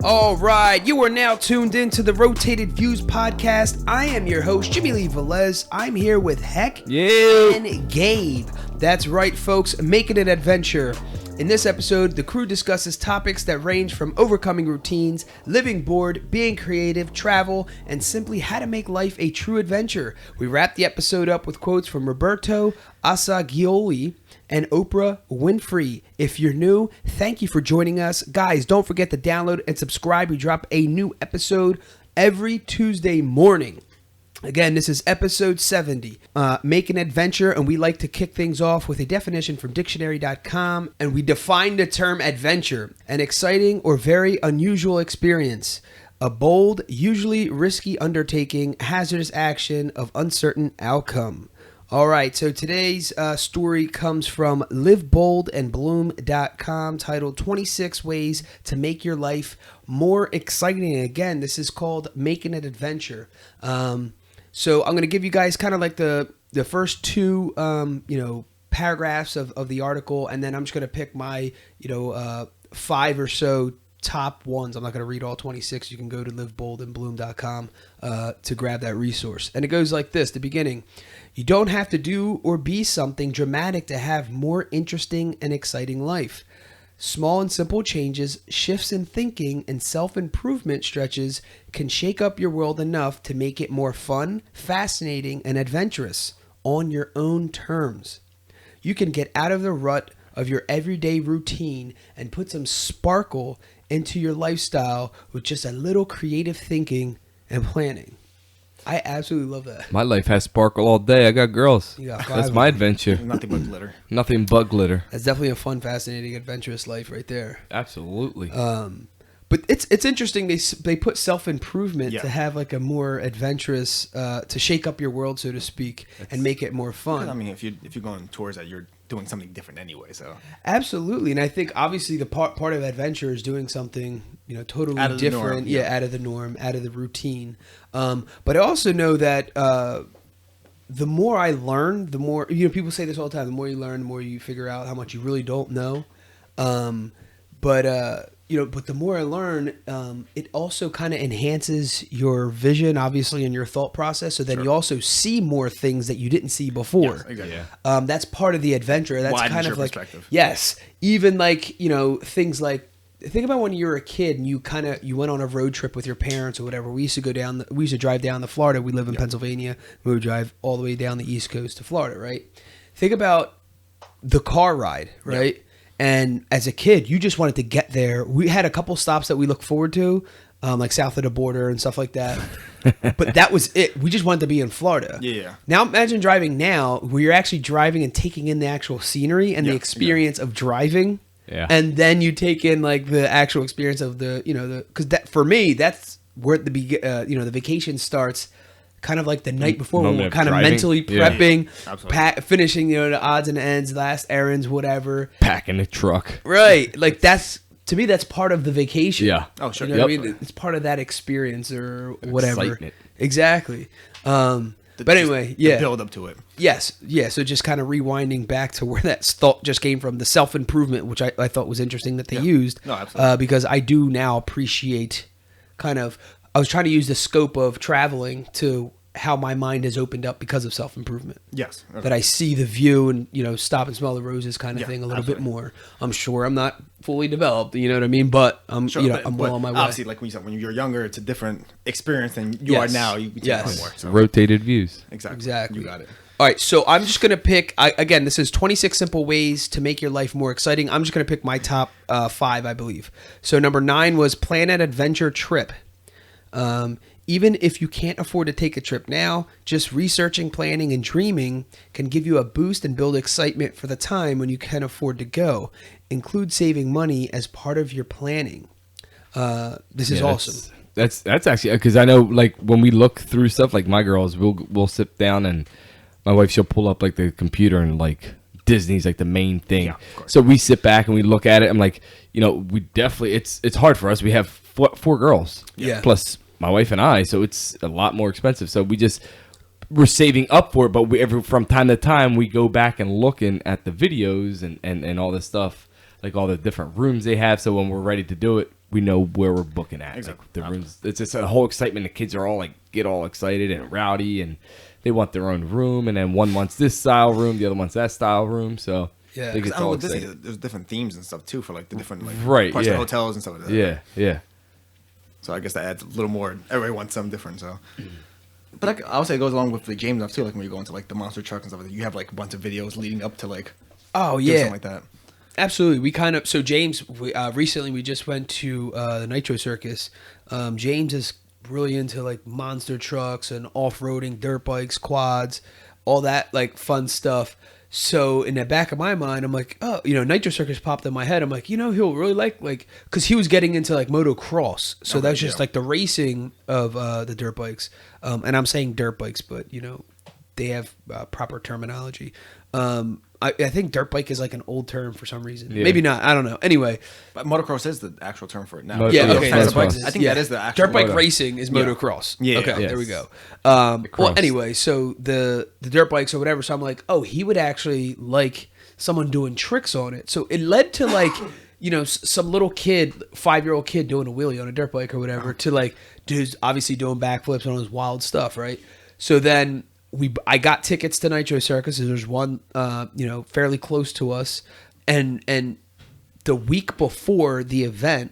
All right, you are now tuned into the Rotated Views podcast. I am your host, Jimmy Lee Velez. I'm here with Heck and Gabe. That's right, folks, making it adventure. In this episode, the crew discusses topics that range from overcoming routines, living bored, being creative, travel, and simply how to make life a true adventure. We wrap the episode up with quotes from Roberto Assagioli and Oprah Winfrey. If you're new, thank you for joining us. Guys, don't forget to download and subscribe. We drop a new episode every Tuesday morning. Again, this is episode 70, Make an Adventure, and we like to kick things off with a definition from dictionary.com, and we define the term adventure: an exciting or very unusual experience, a bold, usually risky undertaking, hazardous action of uncertain outcome. All right, so today's story comes from liveboldandbloom.com, titled 26 Ways to Make Your Life More Exciting. Again, this is called Making an Adventure. So I'm going to give you guys kind of like the first two, paragraphs of the article, and then I'm just going to pick my, 5 or so top ones. I'm not going to read all 26. You can go to liveboldandbloom.com to grab that resource. And it goes like this, the beginning. You don't have to do or be something dramatic to have more interesting and exciting life. Small and simple changes, shifts in thinking, and self-improvement stretches can shake up your world enough to make it more fun, fascinating, and adventurous on your own terms. You can get out of the rut of your everyday routine and put some sparkle into your lifestyle with just a little creative thinking and planning. I absolutely love that. My life has sparkle all day. I got girls. That's my adventure. Nothing but glitter. Nothing but glitter. That's definitely a fun, fascinating, adventurous life right there. Absolutely. But it's interesting. They put self-improvement to have like a more adventurous, to shake up your world, so to speak, and make it more fun. I mean, if you're going towards that, you're doing something different anyway. So absolutely, and I think obviously the part of adventure is doing something totally different, out of the norm, out of the routine. But I also know that the more I learn, the more people say this all the time. The more you learn, the more you figure out how much you really don't know. But the more I learn, it also kind of enhances your vision, obviously, and your thought process. So then you also see more things that you didn't see before. Yes, exactly. That's part of the adventure. That's widens kind your of like perspective. Yes, even like things like, think about when you were a kid and you went on a road trip with your parents or whatever. We used to drive down to Florida. We live in Pennsylvania. We would drive all the way down the East Coast to Florida, right? Think about the car ride, right? Yep. And as a kid, you just wanted to get there. We had a couple stops that we looked forward to, like south of the border and stuff like that. But that was it. We just wanted to be in Florida. Yeah. Now imagine driving now where you're actually driving and taking in the actual scenery and the experience of driving. Yeah. And then you take in like the actual experience of because that for me, that's where the vacation starts. Kind of like the night before when we're kind of mentally prepping, finishing, the odds and ends, last errands, whatever. Packing the truck. Right. Like to me, that's part of the vacation. Yeah. Oh, sure. What I mean? It's part of that experience or whatever. Excitement. Exactly. But anyway, the build up to it. Yes. Yeah. So just kind of rewinding back to where that thought just came from, the self-improvement, which I thought was interesting that they used. No, absolutely. Because I do now appreciate I was trying to use the scope of traveling to how my mind has opened up because of self-improvement. Yes. Okay. That I see the view and, stop and smell the roses kind of thing a little bit more. I'm sure I'm not fully developed, you know what I mean? But I'm well on my way. Obviously, like when you're younger, it's a different experience than you are now. You can take more. So. Rotated views. Exactly. You got it. All right, so I'm just going to pick, again, this is 26 simple ways to make your life more exciting. I'm just going to pick my top 5, I believe. So number 9 was plan an adventure trip. Even if you can't afford to take a trip now, just researching, planning, and dreaming can give you a boost and build excitement for the time when you can afford to go. Include saving money as part of your planning. This is awesome. That's actually, because I know like when we look through stuff, like my girls, we'll sit down and my wife, she'll pull up like the computer and like Disney's like the main thing. Yeah, so we sit back and we look at it. I'm like, we definitely, it's hard for us. We have four girls. Yeah. Plus my wife and I, so it's a lot more expensive. So we're saving up for it, but from time to time we go back and looking at the videos and all this stuff like all the different rooms they have. So when we're ready to do it, we know where we're booking at. Exactly. Like the rooms, it's just a whole excitement. The kids are all like get all excited and rowdy, and they want their own room. And then one wants this style room, the other wants that style room. So Yeah. they get I know all with Disney, excited. there's different themes and stuff too for like the different like Right, parts yeah. of the hotels and stuff like that. Yeah, yeah. So I guess that adds a little more. Everybody wants something different. So, but I would say it goes along with the game stuff too. Like when you go into like the monster truck and stuff like that, you have like a bunch of videos leading up to like Oh do yeah, something like that. absolutely. We kind of James. Recently we just went to the Nitro Circus. James is really into like monster trucks and off-roading, dirt bikes, quads, all that like fun stuff. So in the back of my mind, I'm like, oh, Nitro Circus popped in my head. I'm like, he'll really like, because he was getting into like motocross. So Okay, that's just yeah. like the racing of the dirt bikes. And I'm saying dirt bikes, but they have proper terminology. I think dirt bike is like an old term for some reason. Yeah. Maybe not. I don't know. Anyway, But motocross is the actual term for it now. Mo- yeah, Yeah, okay. that's Dirt bike fine. I think that is the actual dirt bike moto. racing is Yeah. motocross. Yeah, Okay, yes. there we go. cross. Well, anyway, so the dirt bikes or whatever. So I'm like, oh, he would actually like someone doing tricks on it. So it led to like, some little kid, 5-year-old kid doing a wheelie on a dirt bike or whatever, to like dudes obviously doing backflips and all this wild stuff, right? So then I got tickets to Nitro Circus. There's one, fairly close to us, and the week before the event,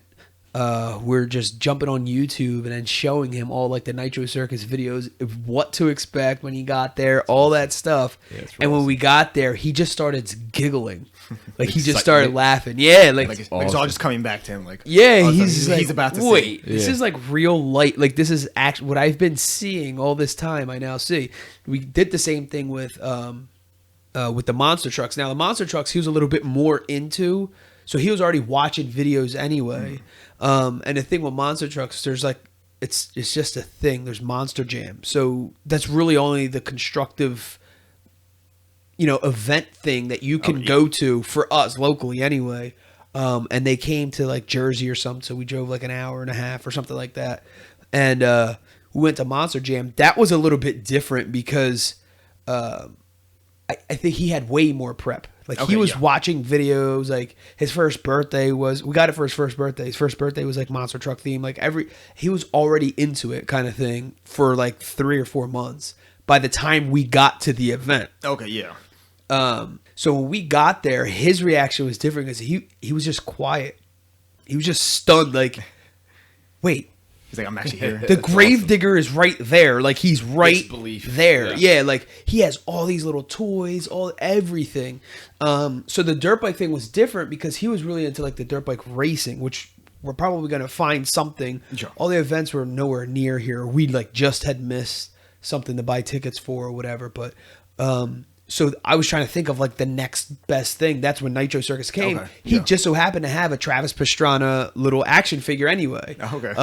we're just jumping on YouTube and then showing him all like the Nitro Circus videos of what to expect when he got there, all that stuff. Yeah, it's and when awesome. we got there, he just started giggling, like he just Excitement. started laughing. Yeah, Like it's all awesome. just coming back to him. Like yeah, all of a he's sudden like, he's about to wait, see. this Yeah. is like real light. Like this is actually what I've been seeing all this time. I now see. We did the same thing with the monster trucks. Now the monster trucks, he was a little bit more into, so he was already watching videos anyway. And the thing with monster trucks, there's like it's just a thing. There's Monster Jam, so that's really only the constructive, event thing that you can go to for us locally anyway. And they came to like Jersey or something, so we drove like an hour and a half or something like that, and we went to Monster Jam. That was a little bit different because I think he had way more prep. Like he Okay, was yeah. watching videos. Like his first birthday we got it for his first birthday. His first birthday was like monster truck theme. Like he was already into it kind of thing for like 3 or 4 months by the time we got to the event. Okay, yeah. So when we got there, his reaction was different because he was just quiet. He was just stunned. Like, wait, He's like, I'm actually here. the grave digger is right there. Like he's right Disbelief. there. Yeah. Yeah, like he has all these little toys, everything. So the dirt bike thing was different because he was really into like the dirt bike racing, which we're probably gonna find something. Sure. All the events were nowhere near here. We like just had missed something to buy tickets for or whatever. But so I was trying to think of like the next best thing. That's when Nitro Circus came. Okay, He yeah. just so happened to have a Travis Pastrana little action figure anyway. Okay.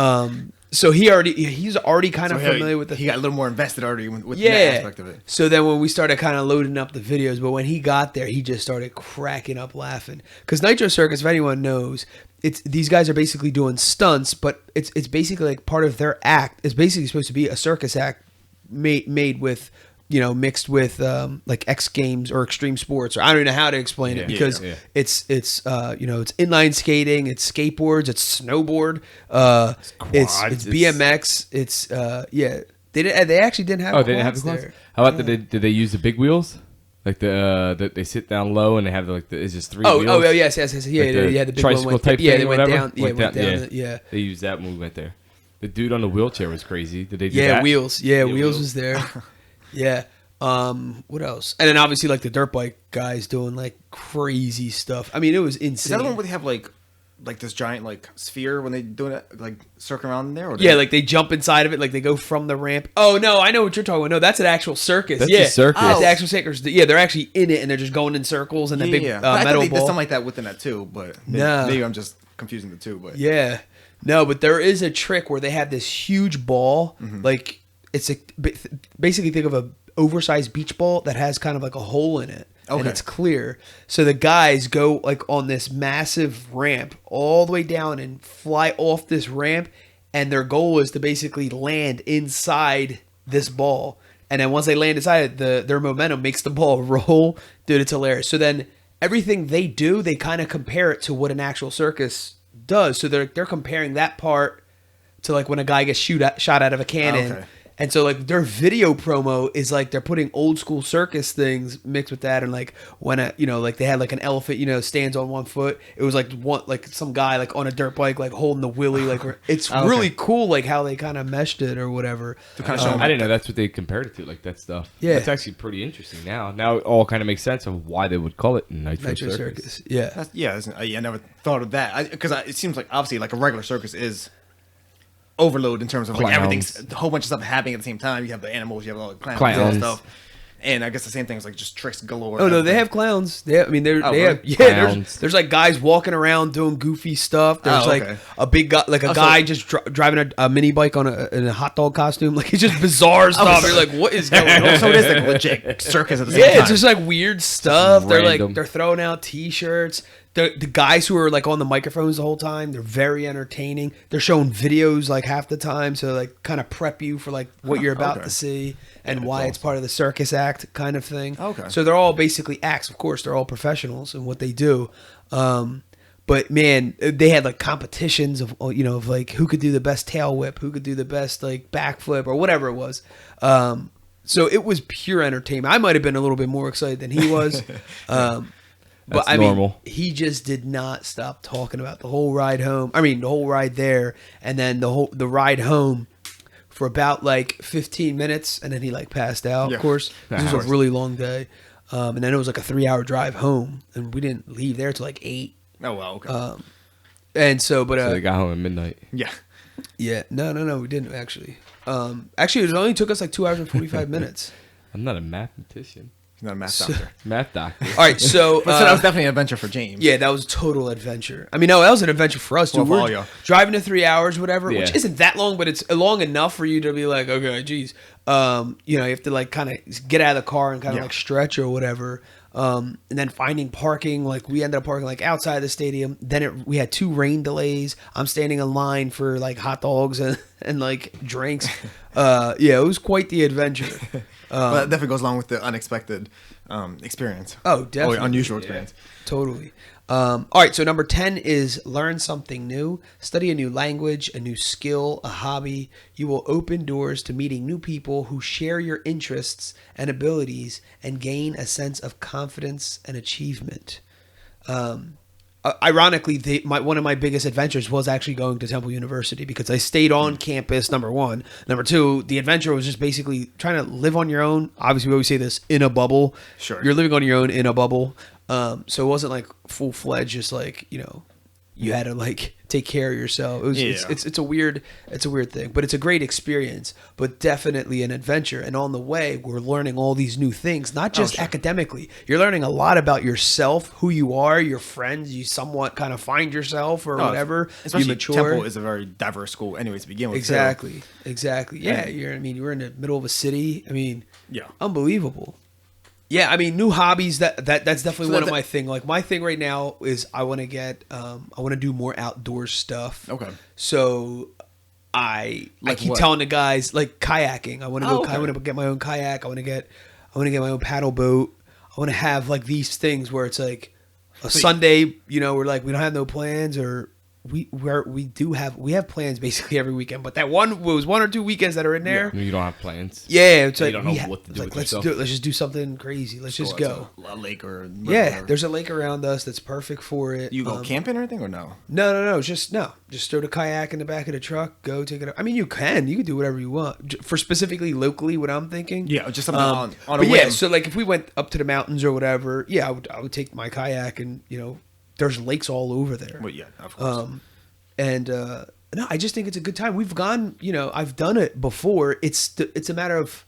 So he's already kind of So familiar with the he got a little more invested already with yeah that aspect of it. So then when we started kind of loading up the videos, but when he got there, he just started cracking up laughing because Nitro Circus, if anyone knows, these guys are basically doing stunts, but it's basically like part of their act. It's basically supposed to be a circus act made with mixed with like X Games or extreme sports, or I don't know how to explain it Yeah, because yeah. it's it's inline skating, it's skateboards, it's snowboard, it's quads, BMX, it's they actually didn't have Oh, they didn't have the quads quads. there. How about did they use the big wheels? Like that they sit down low and they have it's just 3 wheels. Oh, yes, yeah, Like the big one tricycle went type yeah, thing they or went whatever? down, yeah, went down, yeah. They used that when we went there. The dude on the wheelchair was crazy. Did they do Yeah, that? wheels. Yeah, wheels was there. Yeah. What else? And then obviously like the dirt bike guys doing like crazy stuff. I mean, it was insane. Is that the one where they have like this giant like sphere when they doing it, like circling around in there? Or Yeah, like they jump inside of it, like they go from the ramp. Oh no, I know what you're talking about. No, that's an actual circus. That's yeah, a circus. That's Oh. the actual circus. Yeah, they're actually in it and they're just going in circles and that big But I thought metal they did ball. something like that within that too, but Nah. maybe I'm just confusing the two. But Yeah. No, but there is a trick where they have this huge ball. Mm-hmm. Like it's basically think of a oversized beach ball that has kind of like a hole in it. And Okay. it's clear. So the guys go like on this massive ramp all the way down and fly off this ramp. And their goal is to basically land inside this ball. And then once they land inside it, their momentum makes the ball roll. Dude, it's hilarious. So then everything they do, they kind of compare it to what an actual circus does. So they're comparing that part to like when a guy gets shot out of a cannon. Okay. And so like their video promo is like they're putting old school circus things mixed with that, and like when like they had like an elephant stands on one foot. It was like some guy like on a dirt bike like holding the willy like it's Okay. really cool like how they kind of meshed it or whatever. I didn't know that's what they compared it to, like that stuff. Yeah. It's actually pretty interesting now. Now it all kind of makes sense of why they would call it Nitro Nitro Circus. Circus. Yeah. I never thought of that because it seems like obviously like a regular circus is overload in terms of like Clowns. everything's a whole bunch of stuff happening at the same time. You have the animals, you have all the clowns. Clowns. And stuff. And I guess the same thing is like just tricks galore. Oh no, they have clowns. They have really? yeah. Clowns. There's like guys walking around doing goofy stuff. There's Okay. like a big guy, like a guy just driving a mini bike in a hot dog costume. Like it's just bizarre stuff. You're like, what is going on? So it is like a legit circus at the same Yeah, time. it's just like weird stuff. They're like random. they're throwing out T-shirts. The guys who are like on the microphones the whole time, they're very entertaining. They're showing videos like half the time, so like kind of prep you for like what you're about Okay. to see and why awesome. it's part of the circus act kind of thing. Okay. So they're all basically acts, of course. They're all professionals in what they do. But man, they had like competitions of of like who could do the best tail whip, who could do the best like backflip or whatever it was. So it was pure entertainment. I might have been a little bit more excited than he was. But That's normal. He just did not stop talking about the whole ride home. I mean, the whole ride there, and then the ride home for about like 15 minutes, and then he like passed out. Yeah. Of course, this was course. a really long day, and then it was like a 3-hour drive home, and we didn't leave there till like 8. Oh well, okay. And so, but So they got home at midnight. yeah. yeah, no, we didn't actually. Actually, it only took us like 2 hours and 45 minutes. I'm not a mathematician. He's not a math doctor. Math doctor. All right, so But so that was definitely an adventure for James. yeah, that was a total adventure. I mean, no, that was an adventure for us, dude. Well, for all We're y'all. driving to 3 hours, whatever, which Yeah. isn't that long, but it's long enough for you to be like, okay, geez. You have to like kind of get out of the car and kind of Yeah. like stretch or whatever. And then finding parking, like we ended up parking like outside the stadium. Then we had 2 rain delays. I'm standing in line for like hot dogs and like drinks. Yeah, it was quite the adventure. But that definitely goes along with the unexpected experience. Oh, definitely. Or unusual experience. Totally. All right, so number 10 is learn something new, study a new language, a new skill, a hobby. You will open doors to meeting new people who share your interests and abilities and gain a sense of confidence and achievement. Ironically, one of my biggest adventures was actually going to Temple University because I stayed on campus, number 1. Number 2, the adventure was just basically trying to live on your own. Obviously, we always say this, in a bubble. Sure. You're living on your own in a bubble. So it wasn't like full-fledged, just like, you had to like take care of yourself. It was, Yeah. it's a weird thing, but it's a great experience, but definitely an adventure. And on the way, we're learning all these new things, not just sure. academically. You're learning a lot about yourself, who you are, your friends. You somewhat kind of find yourself or whatever. Especially you mature. Temple is a very diverse school, anyways, to begin with. too. Exactly. Yeah, you were in the middle of a city. I mean, Yeah. unbelievable. Yeah, I mean, new hobbies. That's definitely So one of that- my thing. Like my thing right now is I want to get, I want to do more outdoor stuff. Okay. So I Like keep what? telling the guys like kayaking. I want to Oh, go. okay. I want to get my own kayak. I want to get my own paddle boat. I want to have like these things where it's like a Sunday. We're like we don't have no plans or. We have plans basically every weekend, but that one was 1 or 2 weekends that are in there. You don't have plans. Yeah, it's You like don't know what to do with let's yourself. let's just do something crazy. Let's just go. A lake or Yeah, whatever. there's a lake around us that's perfect for it. You go camping or anything or no? No. Just throw the kayak in the back of the truck. Go take it. I mean, you can do whatever you want. For specifically locally, what I'm thinking. Yeah, just something on a but yeah, whim. so like if we went up to the mountains or whatever, yeah, I would take my kayak and there's lakes all over there. Well, yeah, of course. No, I just think it's a good time. We've gone, I've done it before. It's a matter of,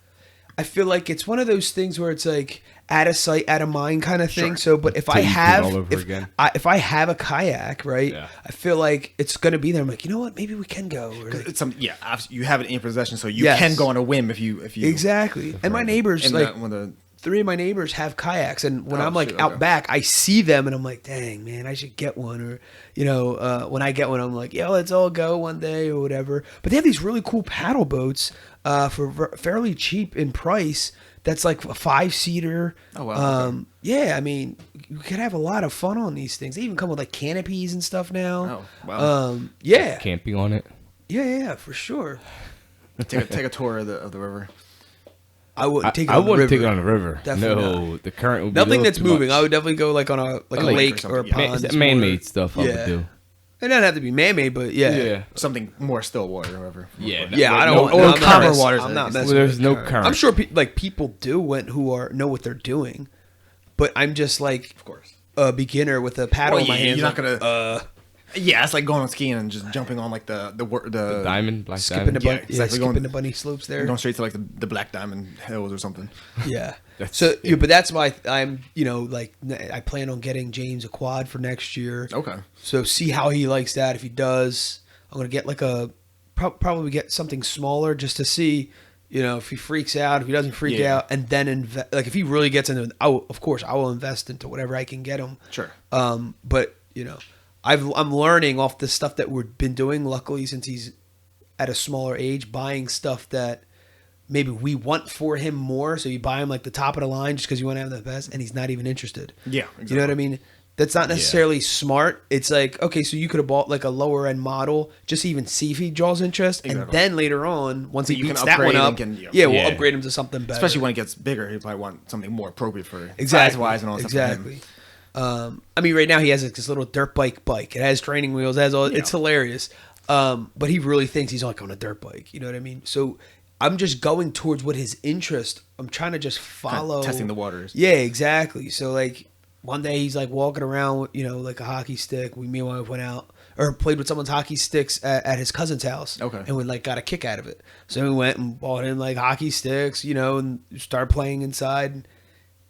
I feel like it's one of those things where it's like out of sight, out of mind kind of thing. Sure. So, but if Till I you do it have, all over again. if I have a kayak, right, Yeah. I feel like it's going to be there. I'm like, you know what? Maybe we can go. Or like, It's you have it in your possession, so you Yes. can go on a whim if you exactly. And my neighbors, And like, when the 3 of my neighbors have kayaks, and when Oh, I'm like shoot, out okay. back, I see them and I'm like, dang man, I should get one. Or when I get one, I'm like, yeah, let's all go one day or whatever. But they have these really cool paddle boats for fairly cheap in price that's like a 5-seater. Oh, wow. Okay. Yeah, I mean, you could have a lot of fun on these things. They even come with like canopies and stuff now. Oh, wow. Yeah. Camping on it. Yeah, for sure. Take a tour of the river. I wouldn't take it I on the wouldn't river. take it on the river. Definitely No, not. the current would be Nothing a that's little too moving. much. I would definitely go like on a lake or a something, yeah. pond. that's Man-made more- stuff I would do. It doesn't have to be man-made, but yeah. Something more still water or whatever. Yeah, Yeah, I don't No, want or I'm not calmer mess- waters, I'm I not guess. messing Well, there's with no current. current. I'm sure people do know what they're doing, but I'm just like Of course. a beginner with a paddle in my hands. You're not like, gonna. Yeah, it's like going on skiing and just jumping on like the Diamond, black skipping the diamond. Yeah, bunny, exactly, skipping going- the bunny slopes there. going straight to like the Black Diamond Hills or something. Yeah. That's- So, yeah, but that's why I'm, like I plan on getting James a quad for next year. Okay. So see how he likes that. If he does, I'm gonna get like probably get something smaller just to see, if he freaks out, if he doesn't freak Yeah. out, and then like if he really gets into, of course I will invest into whatever I can get him. Sure. But I'm learning off the stuff that we've been doing. Luckily, since he's at a smaller age, buying stuff that maybe we want for him more. So you buy him like the top of the line just because you want to have the best, and he's not even interested. Yeah, You know what I mean? That's not necessarily smart. It's like, okay, so you could have bought like a lower end model just to even see if he draws interest, and Exactly. then later on, once he You can beats that one upgrade up, and can- we'll Yeah. upgrade him to something better. Especially when it gets bigger, he probably want something more appropriate for Exactly. size-wise and all that stuff for him. Exactly. I mean, right now he has like this little dirt bike. It has training wheels. It has all. Yeah. It's hilarious. But he really thinks he's like on a dirt bike. You know what I mean? So I'm just going towards what his interest. I'm trying to just follow. Testing the waters. Yeah, exactly. So like one day he's like walking around with, like a hockey stick. Me and my wife went out or played with someone's hockey sticks at his cousin's house. Okay. And we like got a kick out of it. So we went and bought him like hockey sticks, and started playing inside.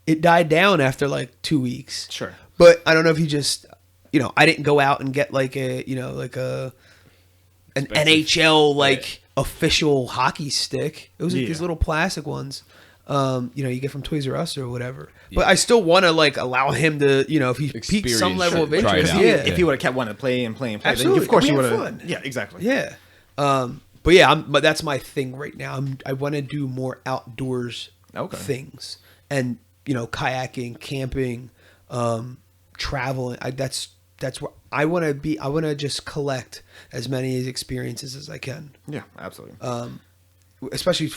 It died down after like 2 weeks. Sure. But I don't know if he just, I didn't go out and get like an NHL like official hockey stick. It was like Yeah. these little plastic ones. You get from Toys R Us or whatever. But I still want to like allow him to, if he piques some Experience level of it, try it interest. out. Yeah. If he would have kept wanting to play and play, Absolutely. then of course We you had would fun. have. Yeah, exactly. Yeah. But yeah, but that's my thing right now. I want to do more outdoors Okay. things, and kayaking, camping, traveling. That's where I want to be. I want to just collect as many experiences as I can, Yeah, absolutely. especially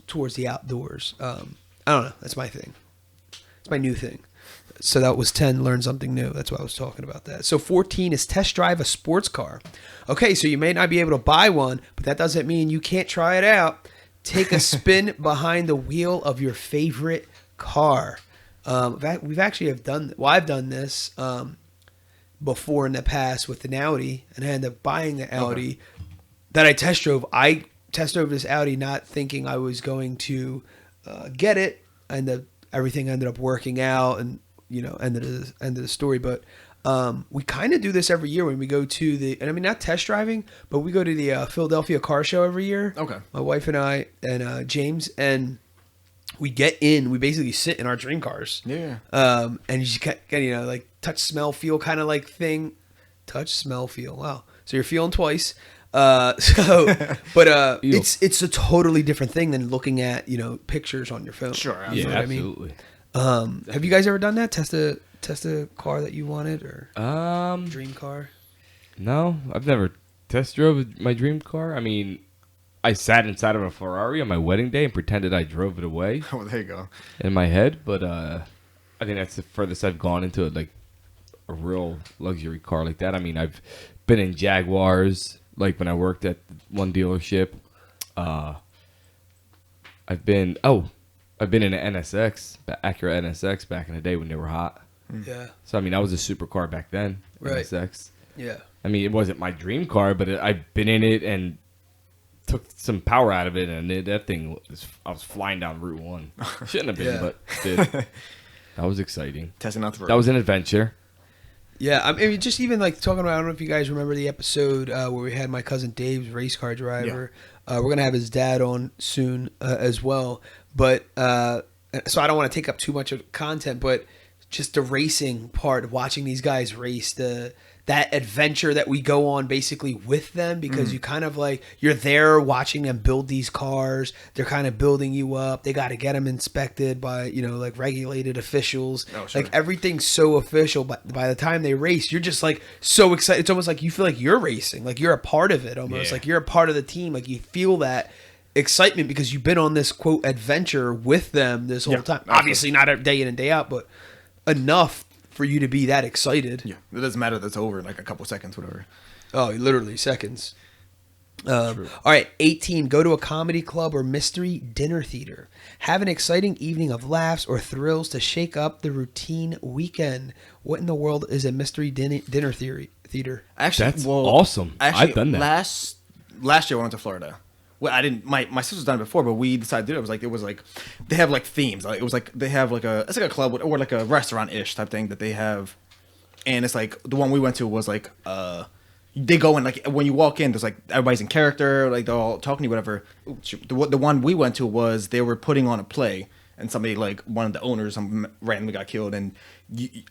towards the outdoors. I don't know. That's my thing. It's my new thing. So that was 10, learn something new. That's why I was talking about that. So 14 is test drive a sports car. Okay, so you may not be able to buy one, but that doesn't mean you can't try it out. Take a spin behind the wheel of your favorite car. We've actually I've done this before in the past with an Audi, and I ended up buying the Audi that I test drove. I test drove this Audi not thinking I was going to get it, and everything ended up working out, and end of the story. But we kind of do this every year when we go to and I mean not test driving, but we go to the Philadelphia Car Show every year. Okay. My wife and I and James, and we get in. We basically sit in our dream cars. Yeah. And you just kind of like touch, smell, feel kind of like thing. Touch, smell, feel. Wow. So you're feeling twice. But it's a totally different thing than looking at pictures on your phone. Sure. Yeah, You know what I mean? absolutely. Have you guys ever done that? Test a car that you wanted or dream car? No, I've never test drove my dream car. I mean, I sat inside of a Ferrari on my wedding day and pretended I drove it away Oh, there you go. in my head. But I think that's the furthest I've gone into like a real luxury car like that. I mean, I've been in Jaguars, like when I worked at one dealership. I've been in an NSX, Acura NSX back in the day when they were hot. Yeah. So I mean, I was a supercar back then. Right. NSX. Yeah. I mean, it wasn't my dream car, but I've been in it and took some power out of it, and that thing I was flying down Route 1. Shouldn't have been, Yeah. but did. That was exciting. Testing out the road. That was an adventure. Yeah, I mean, just even like talking about, I don't know if you guys remember the episode where we had my cousin Dave's race car driver. We're going to have his dad on soon as well. But so I don't want to take up too much of content, but just the racing part, watching these guys race, that adventure that we go on basically with them, because you kind of like, you're there watching them build these cars. They're kind of building you up. They got to get them inspected by, like regulated officials. Oh, sure. Like everything's so official. But by the time they race, you're just like so excited. It's almost like you feel like you're racing, like you're a part of it almost. Like you're a part of the team. Like you feel that excitement because you've been on this quote adventure with them this whole time. Obviously not day in and day out, but enough for you to be that excited. Yeah, it doesn't matter that it's over in like a couple seconds, whatever. Oh, literally seconds. All right, 18. Go to a comedy club or mystery dinner theater. Have an exciting evening of laughs or thrills to shake up the routine weekend. What in the world is a mystery dinner theater? Actually, That's awesome. I've done that. Last year I went to Florida. Well, I didn't. My sister's done it before, but we decided to do it. It was like they have like themes. Like, it was like they have like it's like a club or like a restaurant ish type thing that they have, and it's like the one we went to was like they go in like when you walk in, there's like everybody's in character, like they're all talking to you, whatever. The one we went to was they were putting on a play, and somebody like one of the owners randomly got killed, and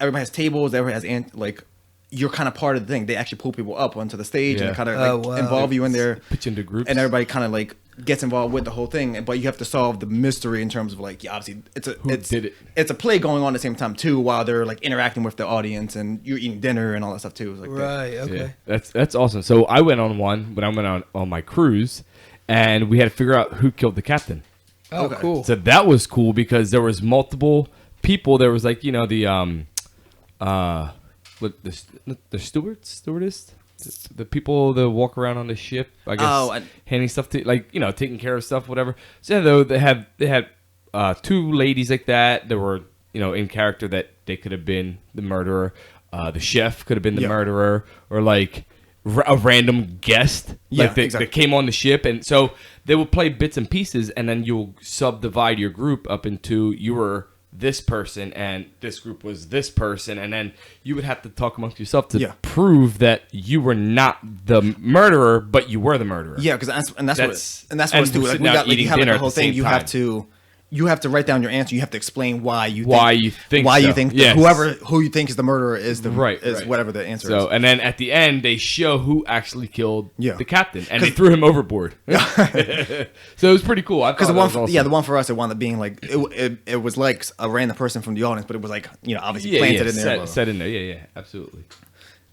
everybody has tables, everybody has like. You're kind of part of the thing. They actually pull people up onto the stage and kind of involve you in there. Pitch into groups. And everybody kind of like gets involved with the whole thing. But you have to solve the mystery in terms of like, obviously it's a play going on at the same time too, while they're like interacting with the audience and you're eating dinner and all that stuff too. Like Okay. Yeah, that's awesome. So I went on one when I went on my cruise, and we had to figure out who killed the captain. Oh, cool. So that was cool because there was multiple people. There was like, the stewardess, the people that walk around on the ship, I guess, handing stuff to, like, taking care of stuff, whatever. So though they had two ladies like that were, in character that they could have been the murderer. The chef could have been the murderer, or like a random guest, that came on the ship, and so they will play bits and pieces, and then you'll subdivide your group up into you were this person and this group was this person, and then you would have to talk amongst yourself to prove that you were not the murderer, but you were the murderer. Yeah, because that's what it's doing. Like, we got like, you have like, the whole thing. You have to write down your answer. You have to explain why you think who you think is the murderer is the whatever the answer is. So, and then at the end they show who actually killed the captain, and they threw him overboard. So it was pretty cool. Because the one for us, it wound up being like it was like a random person from the audience, but it was like obviously planted in there, set in there. Yeah, absolutely.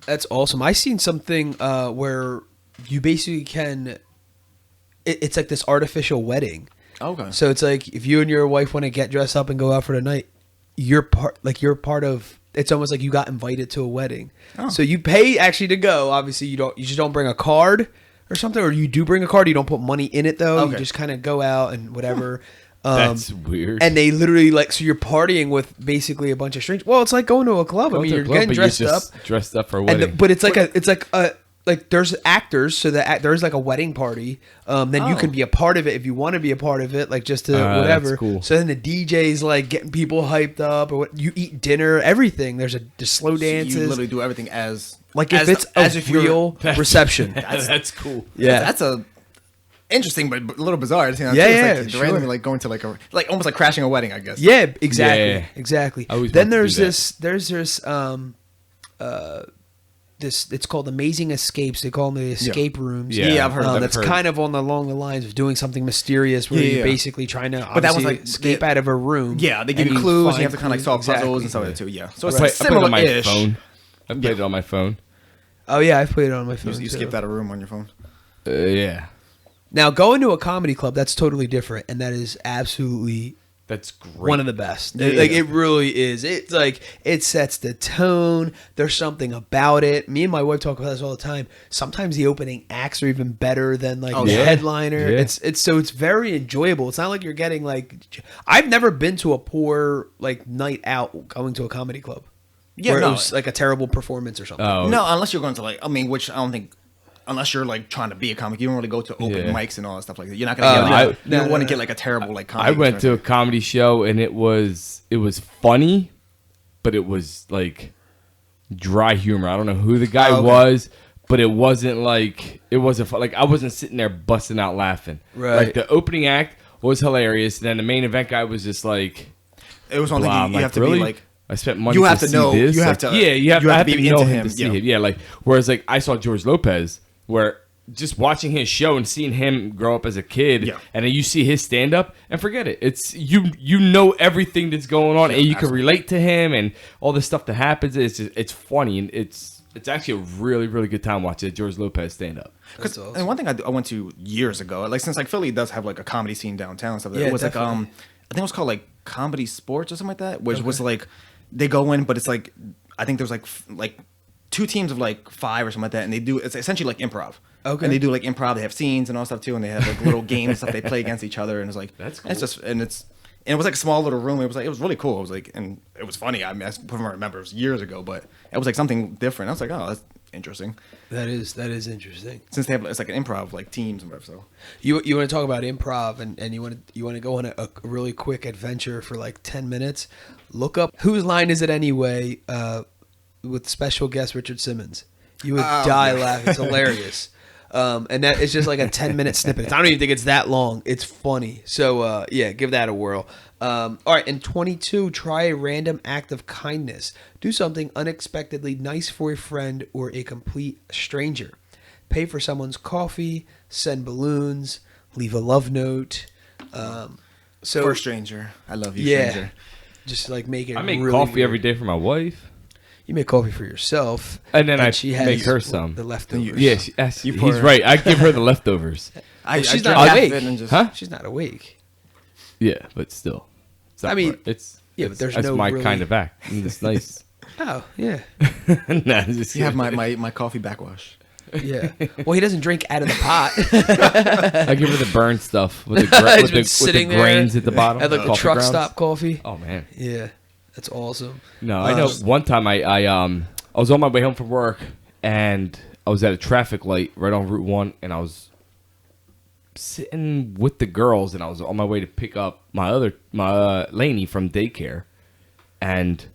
That's awesome. I seen something where you basically can. It's like this artificial wedding. Okay. So it's like if you and your wife want to get dressed up and go out for the night, you're part of. It's almost like you got invited to a wedding. Oh. So you pay actually to go. Obviously, you just don't bring a card or something, or you do bring a card. You don't put money in it though. Okay. You just kind of go out and whatever. That's weird. And they literally so you're partying with basically a bunch of strangers. Well, it's like going to a club. You're getting dressed up. Dressed up for a wedding. But it's like there's actors, so that there's like a wedding party. Then you can be a part of it if you want to be a part of it, like just to whatever. That's cool. So then the DJ's like getting people hyped up, or what you eat dinner, everything. There's just slow dances. You literally do everything as it's a real reception. That's cool. Yeah, that's a interesting but a little bizarre. Sure. Randomly like going to like almost like crashing a wedding, I guess. Yeah, exactly. Then there's this. It's called Amazing Escapes. They call them the escape rooms. Yeah, I've heard of that. That's kind of along the lines of doing something mysterious where you're basically trying to escape out of a room. Yeah, they give you clues and you have to kind of like solve puzzles and stuff like that too. Yeah. So it's similar-ish. I played it on my phone. Oh yeah, I've played it on my phone. You skipped out of a room on your phone? Yeah. Now going to a comedy club, that's totally different, and that is absolutely That's great. One of the best. It really is. It's like it sets the tone. There's something about it. Me and my wife talk about this all the time. Sometimes the opening acts are even better than the headliner. Yeah. It's very enjoyable. It's not like you're getting I've never been to a poor night out going to a comedy club. Yeah, where it was like a terrible performance or something. Oh. No, unless you're going to which I don't think. Unless you're trying to be a comic, you don't really go to open mics and all that stuff like that. You're not gonna get. You don't want to get a terrible comedy. I went to a comedy show and it was funny, but it was dry humor. I don't know who the guy was, but it wasn't fun. I wasn't sitting there busting out laughing. Right. The opening act was hilarious. Then the main event guy was just it was one thing you have to be I spent money. You have to see know. This. You have Like, to. Yeah, you have to be know into him to see him. Yeah, like whereas like I saw George Lopez, where just watching his show and seeing him grow up as a kid, and then you see his stand up and forget it. It's you know everything that's going on, and you can relate to him and all the stuff that happens. It's funny and it's actually a really really good time watching George Lopez stand up. Awesome. And one thing I went to years ago, like since like Philly does have like a comedy scene downtown and stuff. Yeah, It was definitely. like I think it was called like Comedy Sports or something like that, which was like they go in, but it's like I think there's like 2 teams of like 5 or something like that, and it's essentially like improv. Okay. And they do like improv. They have scenes and all stuff too, and they have like little games and stuff they play against each other, and it's like That's cool. It's just and it was like a small little room. It was really cool. It was like and it was funny. I mean, I don't remember it was years ago, but it was like something different. I was like, oh, that's interesting. That is interesting. Since they have it's like an improv like teams and whatever. So You want to talk about improv and you want to go on a really quick adventure for like 10 minutes. Look up Whose Line Is It Anyway with special guest Richard Simmons. You would die laughing. It's hilarious. And that is just like a 10-minute snippet. I don't even think it's that long. It's funny. So yeah, give that a whirl. All right, and 22, try a random act of kindness. Do something unexpectedly nice for a friend or a complete stranger. Pay for someone's coffee, send balloons, leave a love note. So for a stranger, I love you, yeah, stranger. just like make it. I make really coffee weird. every day for my wife. You make coffee for yourself, And then I she has make her some. the leftovers. Yeah, You pour he's her- right. I give her the leftovers. she's drink not half of awake. it and just- Huh? She's not awake. Yeah, but still. It's not I mean, right. it's yeah, but there's that's no my really- kind of act. And it's nice. Oh yeah, Nah, just You have kidding. my coffee backwash. yeah. Well, he doesn't drink out of the pot. I give her the burn stuff with the, It's been with sitting the there grains at the bottom. At like the coffee truck grounds. stop coffee. Oh man. Yeah, that's awesome. No, I know. One time I was on my way home from work and I was at a traffic light right on Route 1 and I was sitting with the girls and I was on my way to pick up my Lainey from daycare, and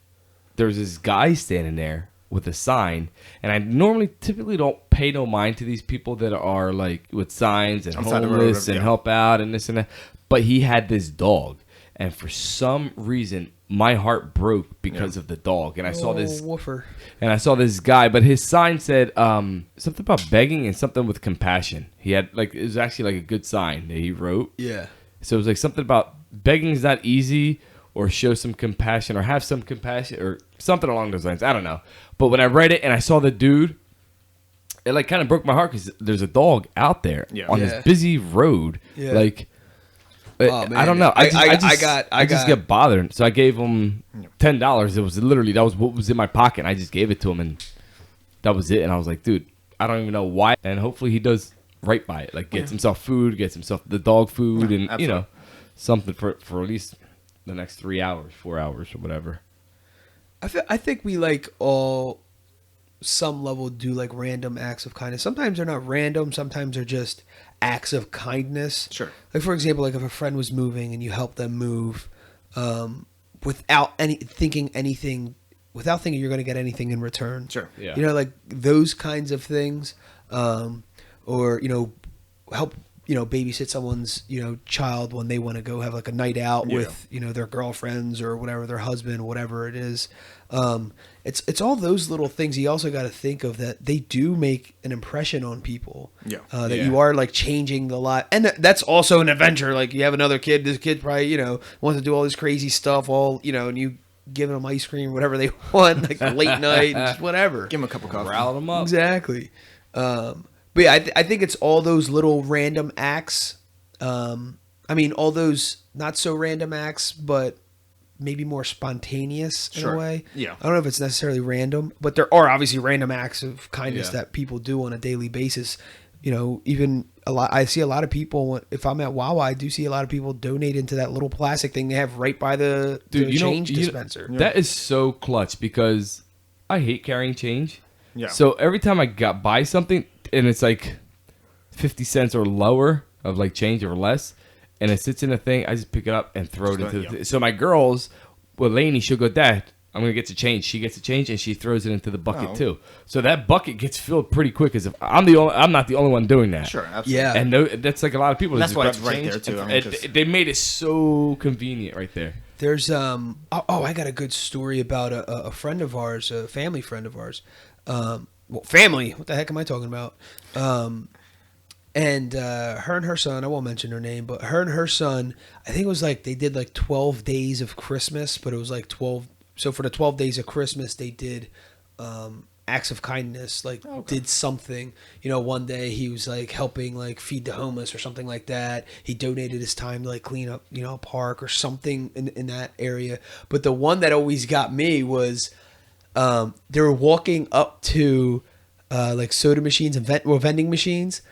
there was this guy standing there with a sign, and I typically don't pay no mind to these people that are like with signs and On the side of the road, homeless and yeah. help out and this and that, but he had this dog, and for some reason my heart broke because of the dog, and I saw this woofer. and I saw this guy, but his sign said something about begging and something with compassion. He had like it was actually like a good sign that he wrote. Yeah. So it was like something about begging is not easy, or show some compassion, or have some compassion, or something along those lines. I don't know. But when I read it and I saw the dude, it like kind of broke my heart because there's a dog out there on Yeah. this busy road. Yeah. Like, Oh, I man. don't know. I I just got- get bothered. So I gave him $10. It was literally that was what was in my pocket. And I just gave it to him, and that was it. And I was like, dude, I don't even know why. And hopefully he does right by it. Like gets himself food, gets himself the dog food, and absolutely. you know, something for at least the next 3 hours, 4 hours, or whatever. I think we like all some level do like random acts of kindness. Sometimes they're not random. Sometimes they're just acts of kindness. Sure. Like for example, like if a friend was moving and you help them move, without thinking you're going to get anything in return. Sure. Yeah. You know, like those kinds of things, or help babysit someone's child when they want to go have like a night out with their girlfriends or whatever, their husband, whatever it is. It's all those little things you also got to think of, that they do make an impression on people. Yeah. That you are like changing the lot, and that's also an adventure. Like you have another kid, this kid probably wants to do all this crazy stuff, all and you giving them ice cream, whatever they want, like late night, just whatever. Give him a cup of coffee. Rile them up. Exactly. But yeah, I think it's all those little random acts. I mean, all those not so random acts, but maybe more spontaneous in Sure. a way. Yeah. I don't know if it's necessarily random, but there are obviously random acts of kindness Yeah. that people do on a daily basis. Even a lot. I see a lot of people. If I'm at Wawa, I do see a lot of people donate into that little plastic thing they have right by the change dispenser. That is so clutch because I hate carrying change. Yeah. So every time I buy something and it's like 50 cents or lower of like change or less, and it sits in a thing, I just pick it up and throw it into the thing. So my girls, well, Lainey, she'll go, Dad, I'm going to get the change. She gets the change and she throws it into the bucket too. So that bucket gets filled pretty quick, as if I'm not the only one doing that. Sure, absolutely. Yeah. And that's like a lot of people. That's just why grab it's the right change there, too. and- I mean, and 'cause- they made it so convenient right there. There's I got a good story about a friend of ours, a family friend of ours. Family. What the heck am I talking about? And her and her son, I won't mention her name, but her and her son, I think it was like they did like 12 days of Christmas, but it was like 12. So for the 12 days of Christmas, they did acts of kindness, like did something. You know, one day he was like helping like feed the homeless or something like that. He donated his time to like clean up, you know, a park or something in that area. But the one that always got me was they were walking up to like soda machines and vending machines,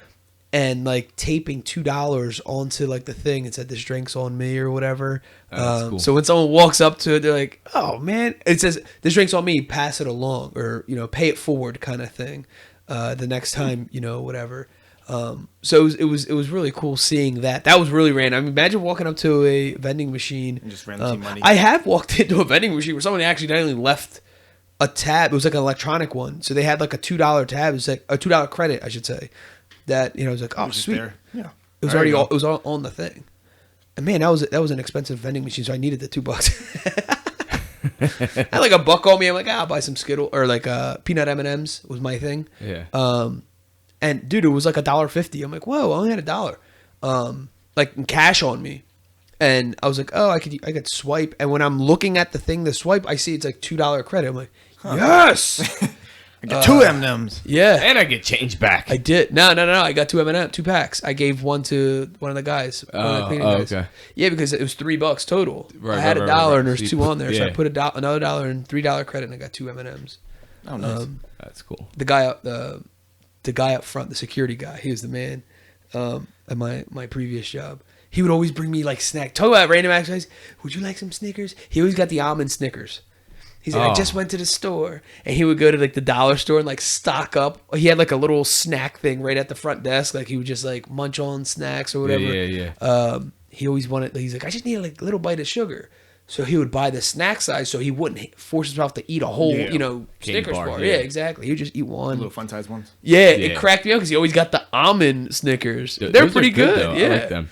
and like taping $2 onto like the thing and said "this drink's on me" or whatever. Cool. So when someone walks up to it, they're like, "Oh man," it says "this drink's on me, pass it along," or you know, pay it forward kind of thing. The next time, you know, whatever. So it was really cool seeing that. That was really random. I mean, imagine walking up to a vending machine and just randomly money. I have walked into a vending machine where someone accidentally left a tab. It was like an electronic one, so they had like a $2 tab. It was like a $2 credit, I should say. That, you know, it was like, oh, sweet. There. Yeah. It was already all, it was all on the thing. And man, that was an expensive vending machine, so I needed the $2. I had like $1 on me. I'm like, I'll buy some Skittle or like peanut M&Ms was my thing. Yeah. And dude, it was like $1.50. I'm like, whoa, I only had $1. Like in cash on me. And I was like, oh, I could swipe. And when I'm looking at the thing to swipe, I see it's like $2 credit. I'm like, yes. I got 2 M&Ms. Yeah. And I get change back. I did. No. I got 2 M&M, 2 packs. I gave one to one of the guys. One of the cleaning guys. Okay. Yeah, because it was $3 total. Right, I had $1 and there's 2 on there, so I put another $1 and $3 credit, and I got 2 M&Ms. Oh, nice. That's cool. The guy up front, the security guy, he was the man. At my previous job, he would always bring me like snack. Talk about random exercise. Would you like some Snickers? He always got the almond Snickers. He's like, I just went to the store, and he would go to like the dollar store and like stock up. He had like a little snack thing right at the front desk. Like he would just like munch on snacks or whatever. Yeah. He always wanted. He's like, I just need like a little bite of sugar. So he would buy the snack size, so he wouldn't force himself to eat a whole, you know, Snickers bar. Yeah, exactly. He would just eat one. Little fun size ones. Yeah, it cracked me up because he always got the almond Snickers. They're pretty good. Yeah, I like them.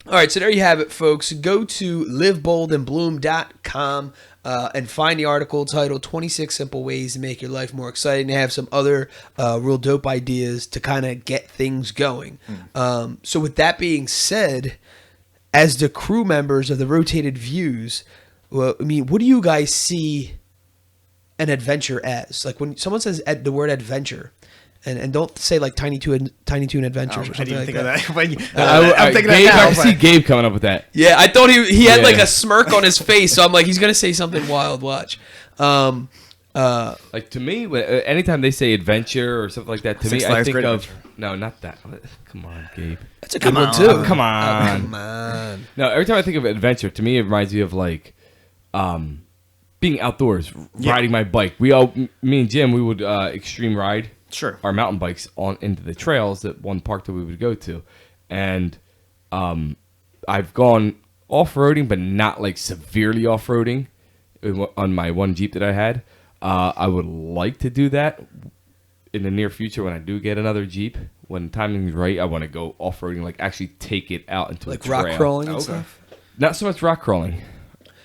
All right, so there you have it, folks. Go to liveboldandbloom.com and find the article titled 26 Simple Ways to Make Your Life More Exciting. They have some other real dope ideas to kind of get things going. So with that being said, as the crew members of the Rotated Views, well, I mean, what do you guys see an adventure as? Like when someone says the word adventure, and don't say like Tiny Toon Adventures or something like that. I'm thinking Gabe, that now. I see Gabe coming up with that. Yeah, I thought he had like a smirk on his face, so I'm like, he's gonna say something wild. Watch. Like to me, anytime they say adventure or something like that, to me, I think of no, not that. Come on, Gabe. That's a good one too. Come on. Oh, come on. No, every time I think of adventure, to me, it reminds me of like, being outdoors, riding my bike. Me and Jim, we would extreme ride. Sure. Our mountain bikes on into the trails at one park that we would go to, and I've gone off-roading, but not like severely off-roading on my one Jeep that I had. I would like to do that in the near future when I do get another Jeep. When timing's right, I want to go off-roading, like actually take it out into like a trail. rock crawling and stuff. Not so much rock crawling.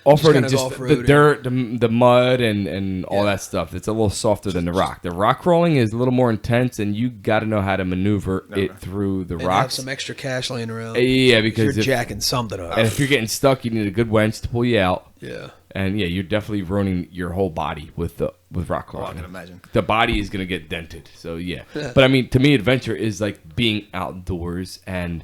Off-roading, just the dirt, the mud, and all that stuff. It's a little softer than the rock. The rock crawling is a little more intense, and you got to know how to maneuver it through the rocks. Have some extra cash laying around. Yeah, because you're jacking something up. And if you're getting stuck, you need a good winch to pull you out. Yeah. And yeah, you're definitely ruining your whole body with rock crawling. I can imagine. The body is going to get dented. So yeah. But I mean, to me, adventure is like being outdoors and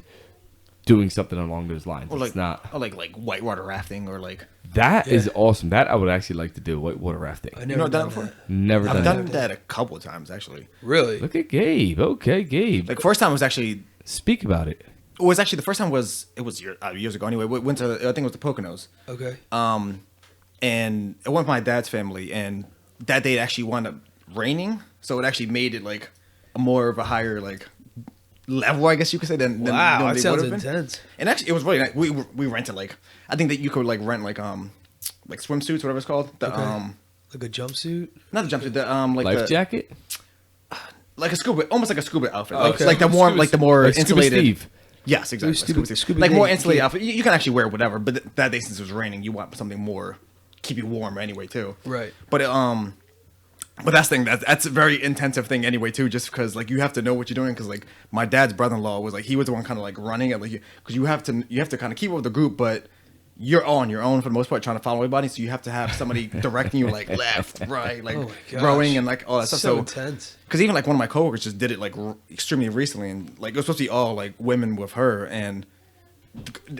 doing something along those lines. Or like, it's not like whitewater rafting or like. That is awesome. That I would actually like to do, whitewater rafting. I never done that before? Never done I've that. done that a couple of times, actually. Really? Look at Gabe. Okay, Gabe. Like, first time was actually... Speak about it. It was actually, the first time was years ago anyway. We went to, I think it was the Poconos. Okay. And I went with my dad's family, and that day it actually wound up raining, so it actually made it, like, more of a higher, like... level, I guess you could say, than wow, that sounds intense. And actually, it was really nice. We rented like, I think that you could like rent like swimsuits, whatever it's called. The like a jumpsuit, not the jumpsuit. The like life jacket, like a scuba, almost like a scuba outfit. Okay. Like the warm, like the more like insulated. Steve. Yes, exactly. Stupid- Scuba scuba like more gear, insulated yeah. outfit. You can actually wear whatever, but that day since it was raining, you want something more keep you warm anyway too. Right. But that's the thing. That's a very intensive thing anyway too. Just because like you have to know what you're doing. Because like my dad's brother-in-law was like he was the one kind of like running it. Like because you have to kind of keep up with the group, but you're on your own for the most part trying to follow everybody. So you have to have somebody directing you like left, right, like Oh my gosh. rowing and like all that stuff. So intense. Because even like one of my coworkers just did it like extremely recently, and like it was supposed to be all like women with her, and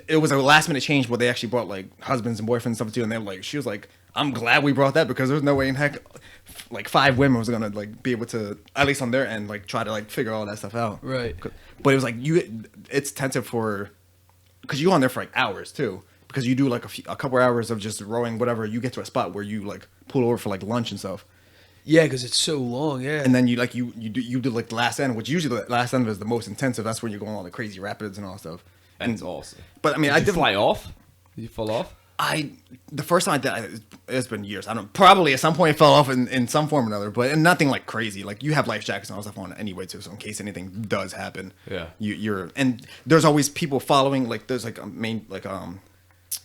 it was a last minute change where they actually brought like husbands and boyfriends and stuff too, and they were like, she was like, I'm glad we brought that because there's no way in heck like 5 women was gonna like be able to at least on their end like try to like figure all that stuff out. Right. But it was like it's intensive for because you go on there for like hours too. Because you do like a couple hours of just rowing, whatever. You get to a spot where you like pull over for like lunch and stuff. Yeah, because it's so long. Yeah. And then you do like the last end, which usually the last end is the most intensive. That's when you're going on all the crazy rapids and all that stuff. And it's awesome. But I mean, Did you fly off? Did you fall off? The first time I did, it's been years. I don't probably at some point it fell off in some form or another, but nothing like crazy. Like you have life jackets and all that stuff on anyway too, so in case anything does happen, Yeah. you're and there's always people following. Like there's like a main like whatever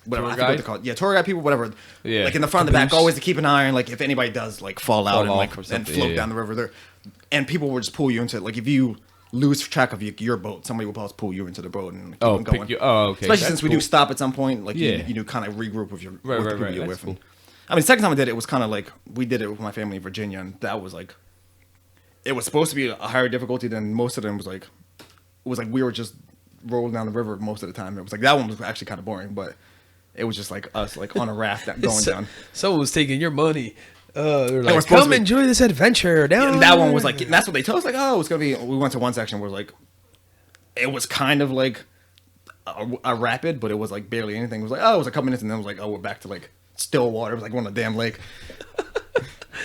Tour I forget what guide? they're called. Yeah, tour guide people, whatever. Yeah. Like in the front and the back, Caboose. always to keep an eye on like if anybody does like fall out and off like or and something, float yeah, down the river there, and people will just pull you into it. Like if you lose track of your boat, somebody will probably pull you into the boat and keep them going. pick you. Oh, okay. Especially That's since we cool. do stop at some point, like Yeah. you do kind of regroup with your Right, with the right, people right. you're That's with. cool. I mean, second time I did it was kind of like we did it with my family in Virginia, and that was like it was supposed to be a higher difficulty than most of them was like. It was like we were just rolling down the river most of the time. It was like that one was actually kind of boring, but it was just like us like on a raft going down. Someone was taking your money. They're we're like, supposed come to be- enjoy this adventure. Down And that one was like, and that's what they told us. Like, oh, it's gonna be. We went to one section where like, it was kind of like a rapid, but it was like barely anything. It was like, oh, it was a couple minutes, and then it was like, oh, we're back to like still water. It was like on a damn lake.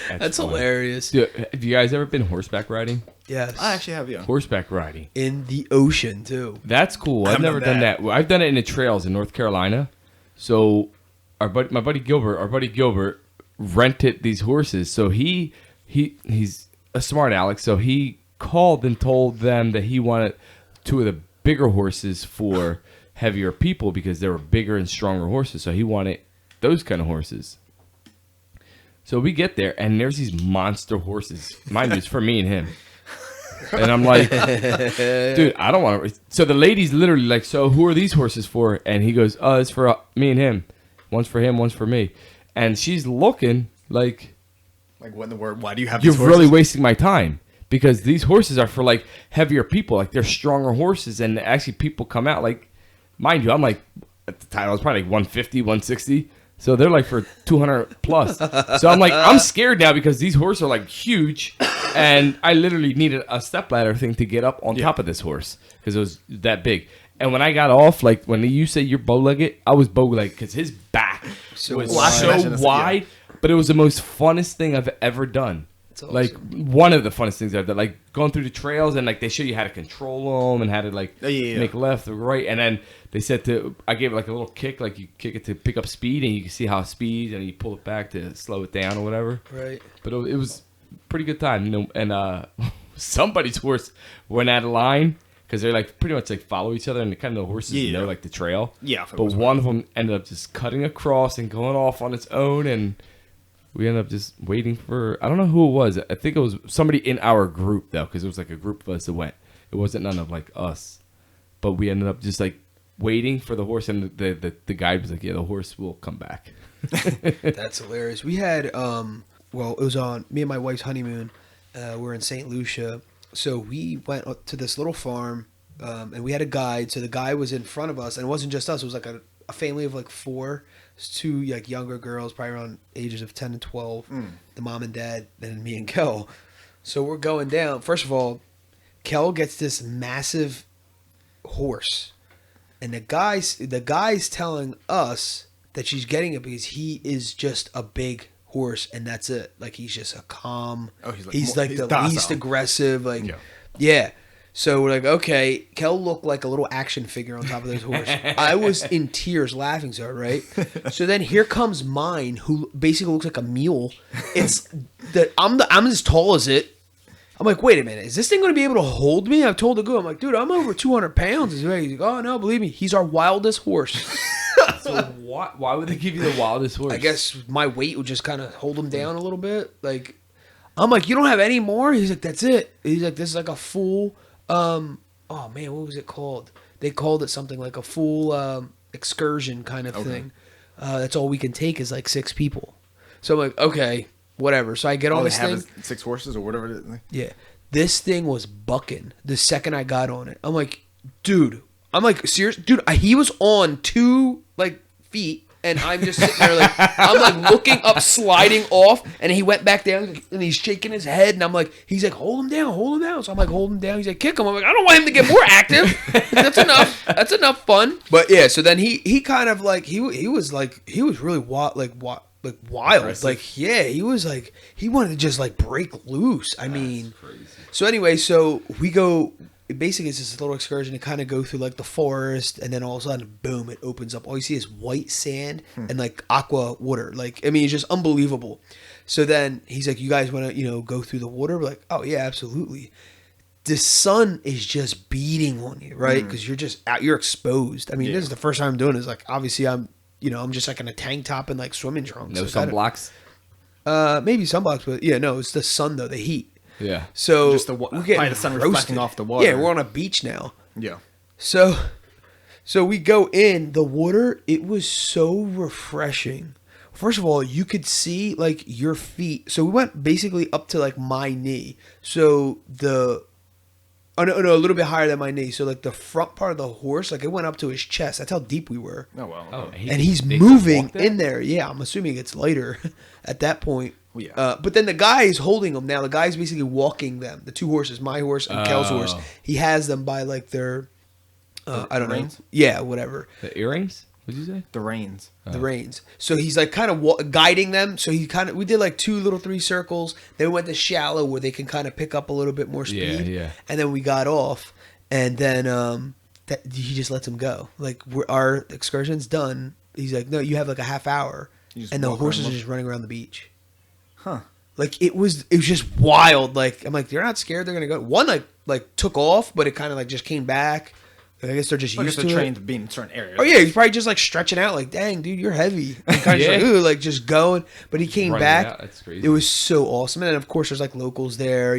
That's funny. hilarious. Dude, have you guys ever been horseback riding? Yes. I actually have, yeah. Horseback riding. In the ocean too. That's cool. I've haven't never done done that. that. I've done it in the trails in North Carolina. So my buddy Gilbert rented these horses. So he's a smart Alex. So he called and told them that he wanted 2 of the bigger horses for heavier people because they were bigger and stronger horses. So he wanted those kind of horses. So we get there and there's these monster horses. Mind you, it's for me and him. And I'm like, dude, I don't want to. So the lady's literally like, so who are these horses for? And he goes, oh, it's for me and him. One's for him, one's for me. And she's looking like, Like, what in the world? Why do you have you're these horses? really wasting my time. Because these horses are for like heavier people. Like they're stronger horses. And actually people come out like, mind you, I'm like, at the time I was probably like 150, 160. So they're like for 200 plus. So I'm like, I'm scared now because these horses are like huge. And I literally needed a stepladder thing to get up on top of this horse because it was that big. And when I got off, like when you say you're bow-legged, I was bow-legged because his back So was wide. so Well, I can imagine wide. this, But it was the most funnest thing I've ever done. That's Like one of the funnest things I've done. Like going through the trails and like they show you how to control them and how to like make left or right. And then they said I gave it like a little kick, like you kick it to pick up speed and you can see how it speeds and you pull it back to slow it down or whatever. Right. But it was a pretty good time, you know. And somebody's horse went out of line because they're like pretty much like follow each other and the kind of the horses know like the trail. Yeah, for the But most part. one of them ended up just cutting across and going off on its own, and we ended up just waiting for, I don't know who it was. I think it was somebody in our group though, because it was like a group of us that went. It wasn't none of like us, but we ended up just like waiting for the horse, and the guide was like, yeah, the horse will come back. That's hilarious. We had, well, it was on me and my wife's honeymoon. We're in St. Lucia. So we went up to this little farm, and we had a guide. So the guy was in front of us, and it wasn't just us. It was like a family of like 4. It was 2 like younger girls, probably around ages of 10 and 12. The mom and dad, and me and Kel. So we're going down. First of all, Kel gets this massive horse, and the guy's telling us that she's getting it because he is just a big horse and that's it. Like he's just a calm. Oh, he's he's more- the docile. least aggressive. Like Yeah. yeah. So we're like, okay, Kel looked like a little action figure on top of this horse. I was in tears laughing so hard, right? So then here comes mine, who basically looks like a mule. It's I'm as tall as it. I'm like, wait a minute, is this thing going to be able to hold me? I've told the guy, I'm like, dude, I'm over 200 pounds. He's like, oh no, believe me, he's our wildest horse. So why would they give you the wildest horse? I guess my weight would just kind of hold him down a little bit. Like, I'm like, you don't have any more? He's like, that's it. He's like, this is like a full, oh man, what was it called? They called it something like a full excursion kind of thing. That's all we can take is like 6 people. So I'm like, okay, whatever. So I get on this thing. 6 horses or whatever it is. Yeah. This thing was bucking the second I got on it. I'm like, dude. I'm like, serious? Dude, he was on 2, like, feet, and I'm just sitting there, like, I'm, like, looking up, sliding off, and he went back down, and he's shaking his head, and I'm like, he's like, hold him down, hold him down. So I'm like, hold him down. He's like, kick him. I'm like, I don't want him to get more active. That's enough. That's enough fun. But, yeah, so then he kind of, like, he was really wild. Aggressive. Like, yeah, he was like, he wanted to just like break loose. I mean, crazy. So anyway, so we go, basically it's this little excursion to kind of go through like the forest, and then all of a sudden, boom, it opens up. All you see is white sand and like aqua water. Like, I mean, it's just unbelievable. So then he's like, you guys want to, go through the water? We're like, oh yeah, absolutely. The sun is just beating on you, right? Because you're just out, you're exposed. I mean, this is the first time I'm doing this. Like, obviously I'm just like in a tank top and like swimming trunks. No sunblocks? Maybe sunblocks, but yeah, no, it's the sun though, the heat. Yeah. So Just we're getting the sun roasted. reflecting off the water. Yeah, we're on a beach now. Yeah. So we go in the water. It was so refreshing. First of all, you could see like your feet. So we went basically up to like my knee. So no, a little bit higher than my knee. So like the front part of the horse, like it went up to his chest. That's how deep we were. Oh well. Oh, And he's moving in there. Yeah, I'm assuming it's lighter at that point. Well, yeah. But then the guy is holding them now. The guy's basically walking them. The 2 horses, my horse and Kel's horse. He has them by like their, I don't know. reins? Yeah, whatever. The earrings? What'd you say? The reins. The reins. So he's like kind of guiding them. So we did like 2 little 3 circles. Then we went to shallow where they can kind of pick up a little bit more speed. Yeah. And then we got off, and then he just lets them go. Like our excursion's done. He's like, no, you have like a half hour, and the horses are just running around the beach. Huh. Like it was just wild. Like I'm like, they're not scared. They're gonna go. One like took off, but it kind of like just came back. I guess they're just used to trained it. to be in certain areas. Oh yeah, he's probably just like stretching out. Like, dang, dude, you're heavy. And kind of just like just going. But he came back. Out. That's crazy. It was so awesome. And then of course there's like locals there,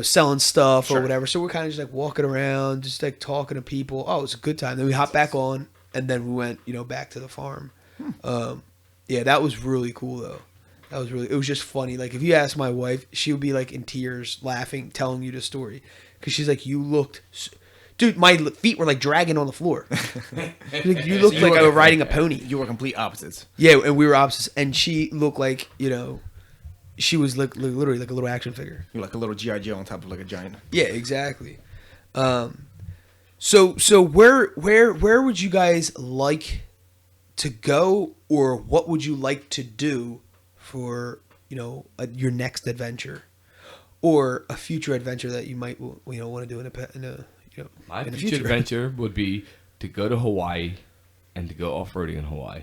selling stuff or whatever. So we're kind of just like walking around, just like talking to people. Oh, it was a good time. Then we hopped back on, and then we went, back to the farm. Yeah, that was really cool though. It was just funny. Like if you ask my wife, she would be like in tears, laughing, telling you the story, because she's like, you looked. Dude, my feet were like dragging on the floor. Like, you looked like I was riding a pony. You were complete opposites. Yeah, and we were opposites. And she looked like, she was like literally like a little action figure. You're like a little G.I. Joe on top of like a giant. Yeah, exactly. So where would you guys like to go, or what would you like to do for your next adventure, or a future adventure that you might want to do My in the future adventure would be to go to Hawaii and to go off-roading in Hawaii.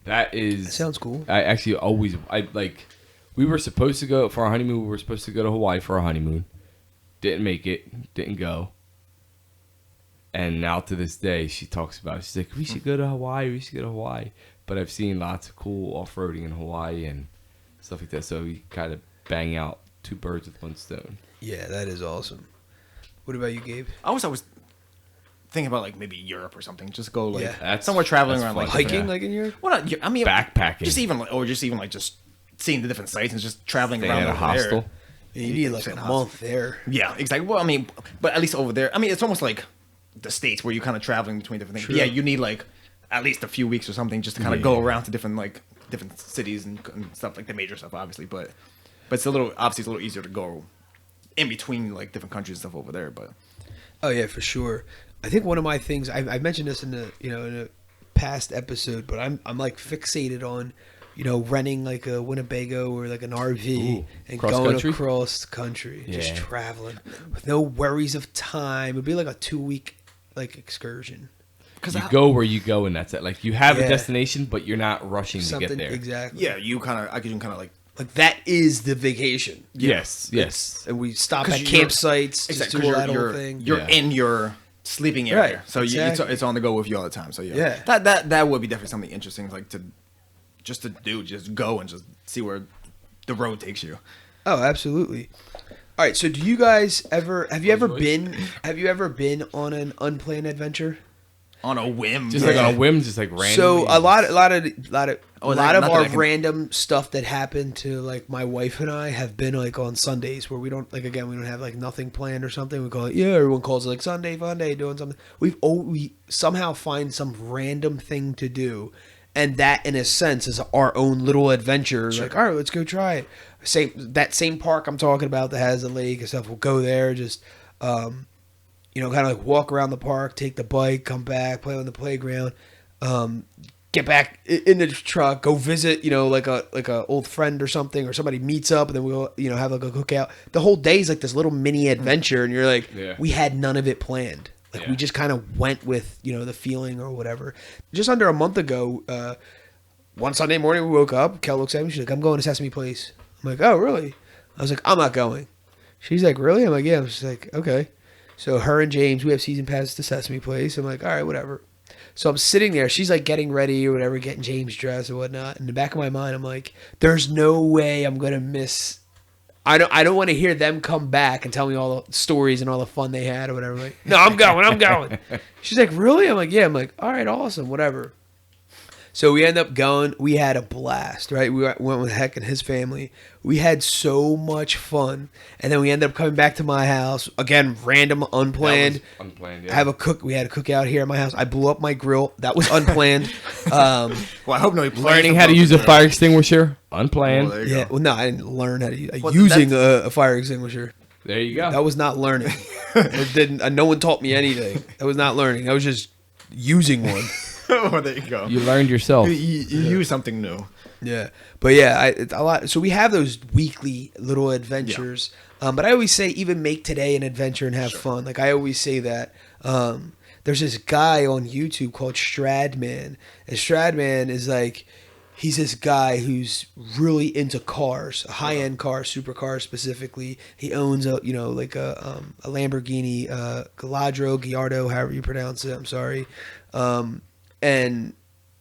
That sounds cool. I actually we were supposed to go for our honeymoon. We were supposed to go to Hawaii for our honeymoon. Didn't make it. Didn't go. And now to this day, she talks about it. She's like, we should go to Hawaii. We should go to Hawaii. But I've seen lots of cool off-roading in Hawaii and stuff like that. So we kind of bang out 2 birds with 1 stone. Yeah, that is awesome. What about you, Gabe? I was thinking about like maybe Europe or something. Just go like That's- somewhere traveling that's around fun. like Hiking, Yeah. like in Europe? well, not, I mean Backpacking. just even just seeing the different sites and just traveling Staying around at a over hostel. there. Yeah, you need like a month there. Yeah, exactly. Well, I mean, but at least over there, I mean, it's almost like the States where you're kind of traveling between different things. True. Yeah, you need like at least a few weeks or something just to kind of go around to different cities and stuff, like the major stuff, obviously. But it's a little easier to go in between like different countries and stuff over there. But Oh yeah, for sure. I think one of my things I mentioned this in a past episode, but I'm like fixated on renting like a Winnebago or like an RV and going Cross-country? across the country, just Yeah. traveling with no worries of time. It'd be like a 2-week like excursion. because You go where you go, and that's it. Like you have Yeah. a destination, but you're not rushing to Something get there. exactly. yeah, you kind of like Like that is the vacation. Yes. And we stop at 'Cause you're- campsites, just do all that whole thing. You're Yeah. in your sleeping area, Right, so exactly. it's on the go with you all the time. So Yeah. that would be definitely something interesting, like to do, just go and just see where the road takes you. Oh, absolutely. All right, so do you guys ever have you ever been on an unplanned adventure? On a whim, Just like on a whim, just like randomly. So a lot of Oh, lot of not that our I can- random stuff that happened to like my wife and I have been like on Sundays where we don't like again we don't have like nothing planned or something. We call it everyone calls it like Sunday fun day doing something. We somehow find some random thing to do, and that in a sense is our own little adventure. Sure. Like all right, let's go try it. Same park I'm talking about that has a lake and stuff. We'll go there just. Kind of like walk around the park, take the bike, come back, play on the playground, get back in the truck, go visit, like a old friend or something, or somebody meets up, and then we'll, have like a cookout. The whole day is like this little mini adventure, and you're like, we had none of it planned. Like we just kind of went with, the feeling or whatever. Just under a month ago, one Sunday morning we woke up. Kel looks at me, she's like, "I'm going to Sesame Place." I'm like, "Oh, really?" I was like, "I'm not going." She's like, "Really?" I'm like, "Yeah." She's like, "Okay." So her and James, we have season passes to Sesame Place. I'm like, all right, whatever. So I'm sitting there. She's like getting ready or whatever, getting James dressed or whatnot. In the back of my mind, I'm like, there's no way I'm gonna miss. I don't want to hear them come back and tell me all the stories and all the fun they had or whatever. Like, no, I'm going. She's like, really? I'm like, yeah. I'm like, all right, awesome, whatever. So we end up going. We had a blast, right? We went with Heck and his family. We had so much fun, and then we ended up coming back to my house again, random, unplanned. Unplanned. Yeah. We had a cookout here at my house. I blew up my grill. That was unplanned. Well, I hope nobody plans Learning how to use a fire extinguisher. Unplanned. Well, there you Yeah. go. Well, no, I didn't learn how to use Well, using a fire extinguisher. There you go. That was not learning. It didn't. No one taught me anything. That was not learning. I was just using one. Oh, there you go. You learned yourself. You use something new. Yeah, but yeah, it's a lot. So we have those weekly little adventures. But I always say, even make today an adventure and have fun. Like I always say that. There's this guy on YouTube called Stradman, and Stradman is like, he's this guy who's really into cars, high-end cars, supercars specifically. He owns a Lamborghini Gallardo, however you pronounce it. I'm sorry. And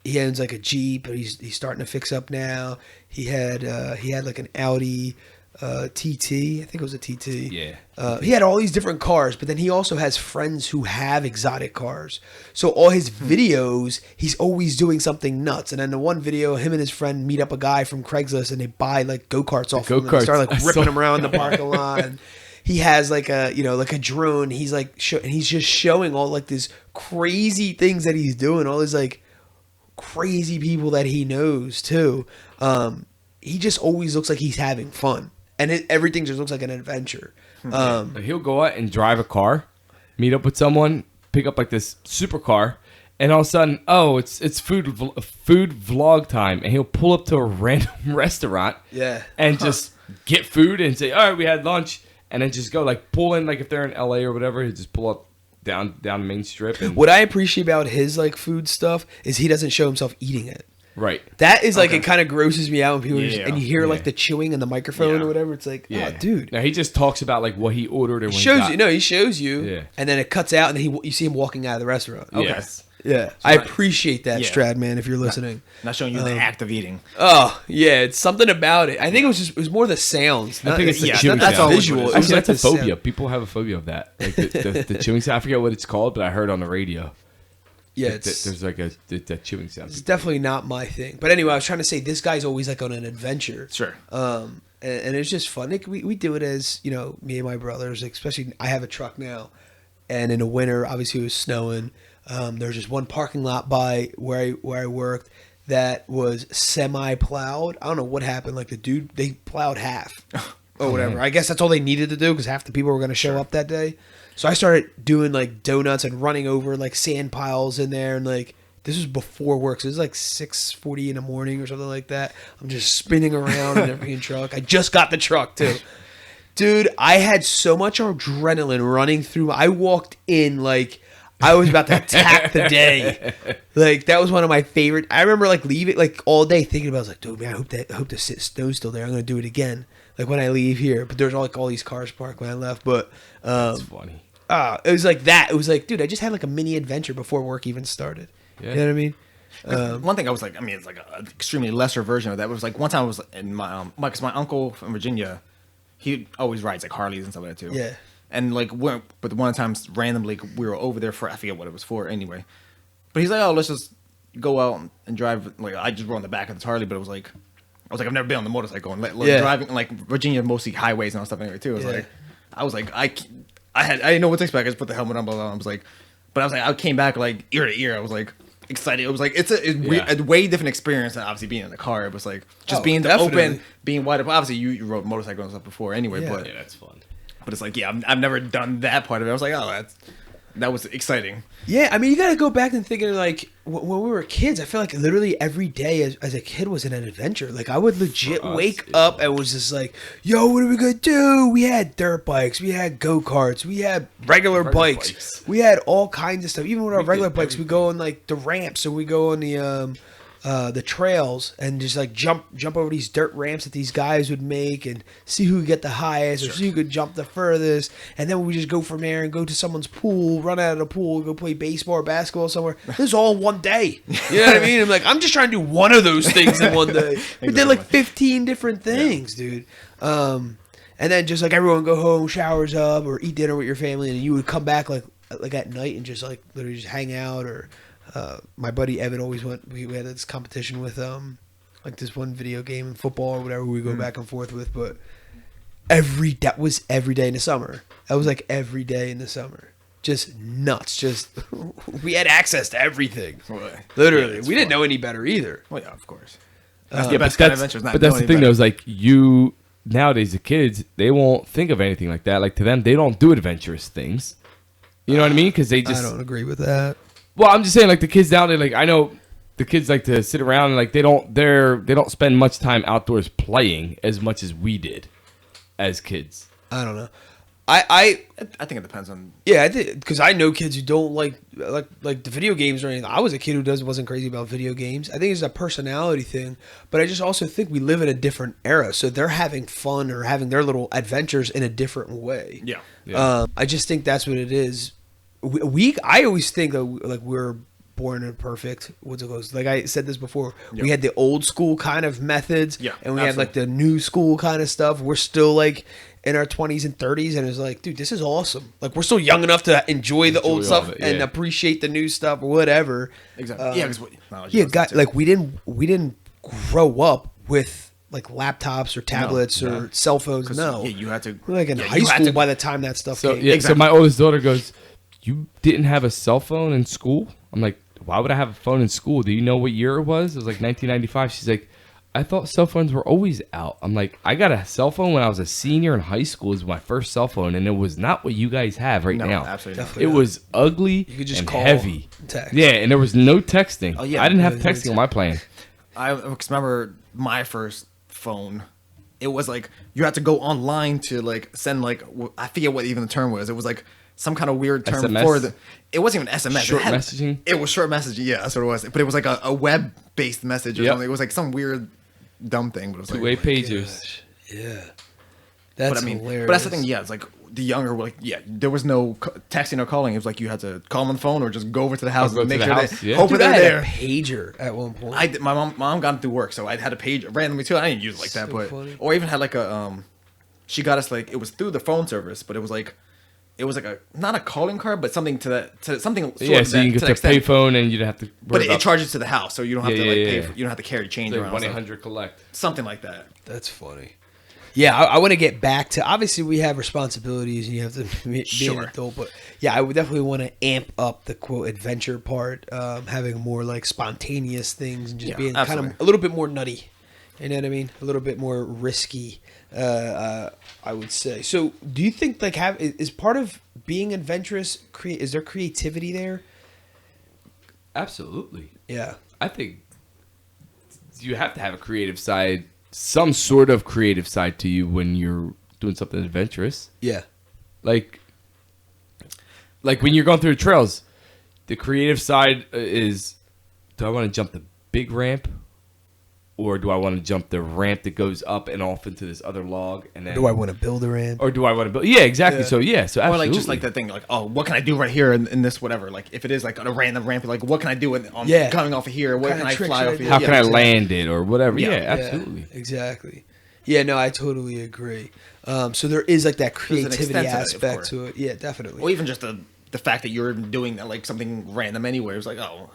he owns like a Jeep, but he's starting to fix up now. He had like an Audi TT, I think it was a TT. Yeah. He had all these different cars, but then he also has friends who have exotic cars. So all his videos, he's always doing something nuts. And then the one video, him and his friend meet up a guy from Craigslist, and they buy like go-karts off him. And they Go-karts. start like I ripping saw- him around the parking lot. And he has like a drone. He's like, and he's just showing all like these crazy things that he's doing. All these like crazy people that he knows too. He just always looks like he's having fun. And everything just looks like an adventure. He'll go out and drive a car, meet up with someone, pick up like this supercar, and all of a sudden, it's food vlog time, and he'll pull up to a random restaurant, and just get food and say, all right, we had lunch, and then just go like pull in, like if they're in LA or whatever, he'll just pull up down the main strip. And What I appreciate about his like food stuff is he doesn't show himself eating it. right. That is like, it kind of grosses me out when people Yeah. and you hear like Yeah. the chewing in the microphone Yeah. or whatever. It's like, oh, dude. Now he just talks about like what he ordered and He when shows he got. you. No, he shows you. Yeah. And then it cuts out and then you see him walking out of the restaurant. Okay. Yes. Yeah. I appreciate that, Yeah. Stradman, if you're listening. Not showing you the act of eating. Oh, yeah. It's something about it. I think it was more the sounds. I think it's the yeah, chewing that's sound. all visual. it is. It was Actually, like that's a the phobia. sound. People have a phobia of that. Like the chewing sound. I forget what it's called, but I heard on the radio. Yeah, There's like a chewing sound. it's definitely not my thing. But anyway, I was trying to say this guy's always like on an adventure. Sure. And it's just fun. Like, we do it as, me and my brothers, like, especially I have a truck now. And in the winter, obviously it was snowing. There's just one parking lot by where I worked that was semi-plowed. I don't know what happened. Like the dude, they plowed half or whatever. I guess that's all they needed to do because half the people were going to show up that day. So I started doing like donuts and running over like sand piles in there, and like this was before work, so it was like 6:40 in the morning or something like that. I'm just spinning around in every truck. I just got the truck too, dude. I had so much adrenaline running through. I walked in like I was about to attack the day. Like that was one of my favorite. I remember like leaving like all day thinking about. I was like, dude, man, I hope the snow's still there. I'm gonna do it again. Like when I leave here, but there's all these cars parked when I left. But That's funny. it was like that. It was like, dude, I just had like a mini adventure before work even started. Yeah. You know what I mean? One thing I was like, I mean, it's like an extremely lesser version of that. It was like one time I was in because my uncle from Virginia, he always rides like Harleys and stuff like that too. Yeah. And like, but one time randomly we were over there for, I forget what it was for anyway. But he's like, oh, let's just go out and drive. Like I just rode on the back of the Harley, but it was like, I was like, I've never been on the motorcycle and driving like Virginia, mostly highways and all stuff anyway too. It was I was like, I didn't know what to expect. I just put the helmet on, blah, blah, blah. I was like, but I was like, I came back like ear to ear. I was like excited. It was like it's a way different experience than obviously being in the car. It was like just being open, being wide open. Obviously, you rode motorcycle and stuff before anyway, but Yeah, that's fun. But it's like, yeah, I've never done that part of it. I was like, oh, that was exciting. Yeah, I mean, you got to go back and thinking like when we were kids. I feel like literally every day as a kid was an adventure. Like I would legit wake up and was just like, "Yo, what are we gonna do?" We had dirt bikes, we had go karts, we had regular bikes, we had all kinds of stuff. Even with our regular bikes, we go on like the ramps, or we go on the trails and just like jump over these dirt ramps that these guys would make and see who could get the highest or see who could jump the furthest, and then we just go from there and go to someone's pool, run out of the pool, go play baseball or basketball somewhere. This is all one day. You know what I mean? I'm like, I'm just trying to do one of those things in one day. We did like 15 different things, dude. And then just like everyone go home, showers up, or eat dinner with your family, and you would come back like at night and just like literally just hang out. Or my buddy Evan always went. We had this competition with like this one video game and football or whatever we go back and forth with. But that was every day in the summer. That was like every day in the summer. Just nuts. Just we had access to everything. Literally, we didn't know any better either. Well, yeah, of course. That's the best kind of adventure. But that's the thing, though, is like you nowadays, the kids, they won't think of anything like that. Like to them, they don't do adventurous things. You know what I mean? Because they just. I don't agree with that. Well, I'm just saying, like the kids nowadays, like I know the kids like to sit around and like they don't spend much time outdoors playing as much as we did as kids. I don't know. I think it depends on. Yeah, I think because I know kids who don't like the video games or anything. I was a kid who wasn't crazy about video games. I think it's a personality thing, but I just also think we live in a different era, so they're having fun or having their little adventures in a different way. Yeah. I just think that's what it is. I always think that like we're born imperfect. What's it goes? Like I said this before, we had the old school kind of methods, and we had like the new school kind of stuff. We're still like in our 20s and 30s, and it's like, dude, this is awesome. Like we're still young enough to enjoy the old stuff and appreciate the new stuff or whatever. Exactly. Like we didn't grow up with like laptops or tablets or cell phones. No, you had to. We're like in high school by the time that stuff came. Yeah, so my oldest daughter goes, "You didn't have a cell phone in school?" I'm like, "Why would I have a phone in school? Do you know what year it was?" It was like 1995. She's like, "I thought cell phones were always out." I'm like, "I got a cell phone when I was a senior in high school. It was my first cell phone, and it was not what you guys have now. Absolutely not. It was ugly you could just and call, heavy. Text. Yeah, and there was no texting. Oh, yeah. I didn't have texting on my plan. I remember my first phone. It was like you had to go online to like send like I forget what even the term was. It was like some kind of weird term SMS? for the. It wasn't even SMS. Short messaging. It was short messaging. Yeah, that's what it was. But it was like a web based message or something. It was like some weird dumb thing. But it was Two-way like pagers. Yeah, that's hilarious. But that's the thing. Yeah, it's like the younger were like, there was no texting or calling. It was like you had to call them on the phone or just go over to the house and make sure they hope Dude, they're I had there. a pager at one point. My mom got it through work, so I had a page randomly too. I didn't use it like that, but funny. or even had like a she got us like it was through the phone service, but it was like a not a calling card, but something to something. So you can get the payphone and you don't have to. But it charges to the house, so you don't have to pay. You don't have to carry change around. 1-800 collect. Something like that. That's funny. Yeah, I want to get back to. Obviously, we have responsibilities, and you have to be an adult. But yeah, I would definitely want to amp up the quote adventure part, having more like spontaneous things and just being kind of a little bit more nutty. You know what I mean? A little bit more risky. I would say. So, do you think like is part of being adventurous? Is there creativity there? Absolutely. Yeah, I think you have to have a creative side, some sort of creative side to you when you're doing something adventurous. Yeah. Like when you're going through the trails, The creative side is, do I want to jump the big ramp, or do I want to jump the ramp that goes up and off into this other log? And then Do I want to build a ramp? Or do I want to build? Yeah, exactly. Yeah. So Or absolutely. like just like that thing, like, oh, what can I do right here in this whatever? Like if it is like on a random ramp, like what can I do on coming off of here? What Kinda can I tricks fly should I off do? here? How Yeah, can I exactly. land it or whatever? Yeah. Yeah, absolutely. Yeah, exactly. Yeah, no, I totally agree. So there is like that There's an creativity extent to it, of aspect course. to it. Yeah, definitely. Or even just the fact that you're doing like something random anywhere. It's like, oh,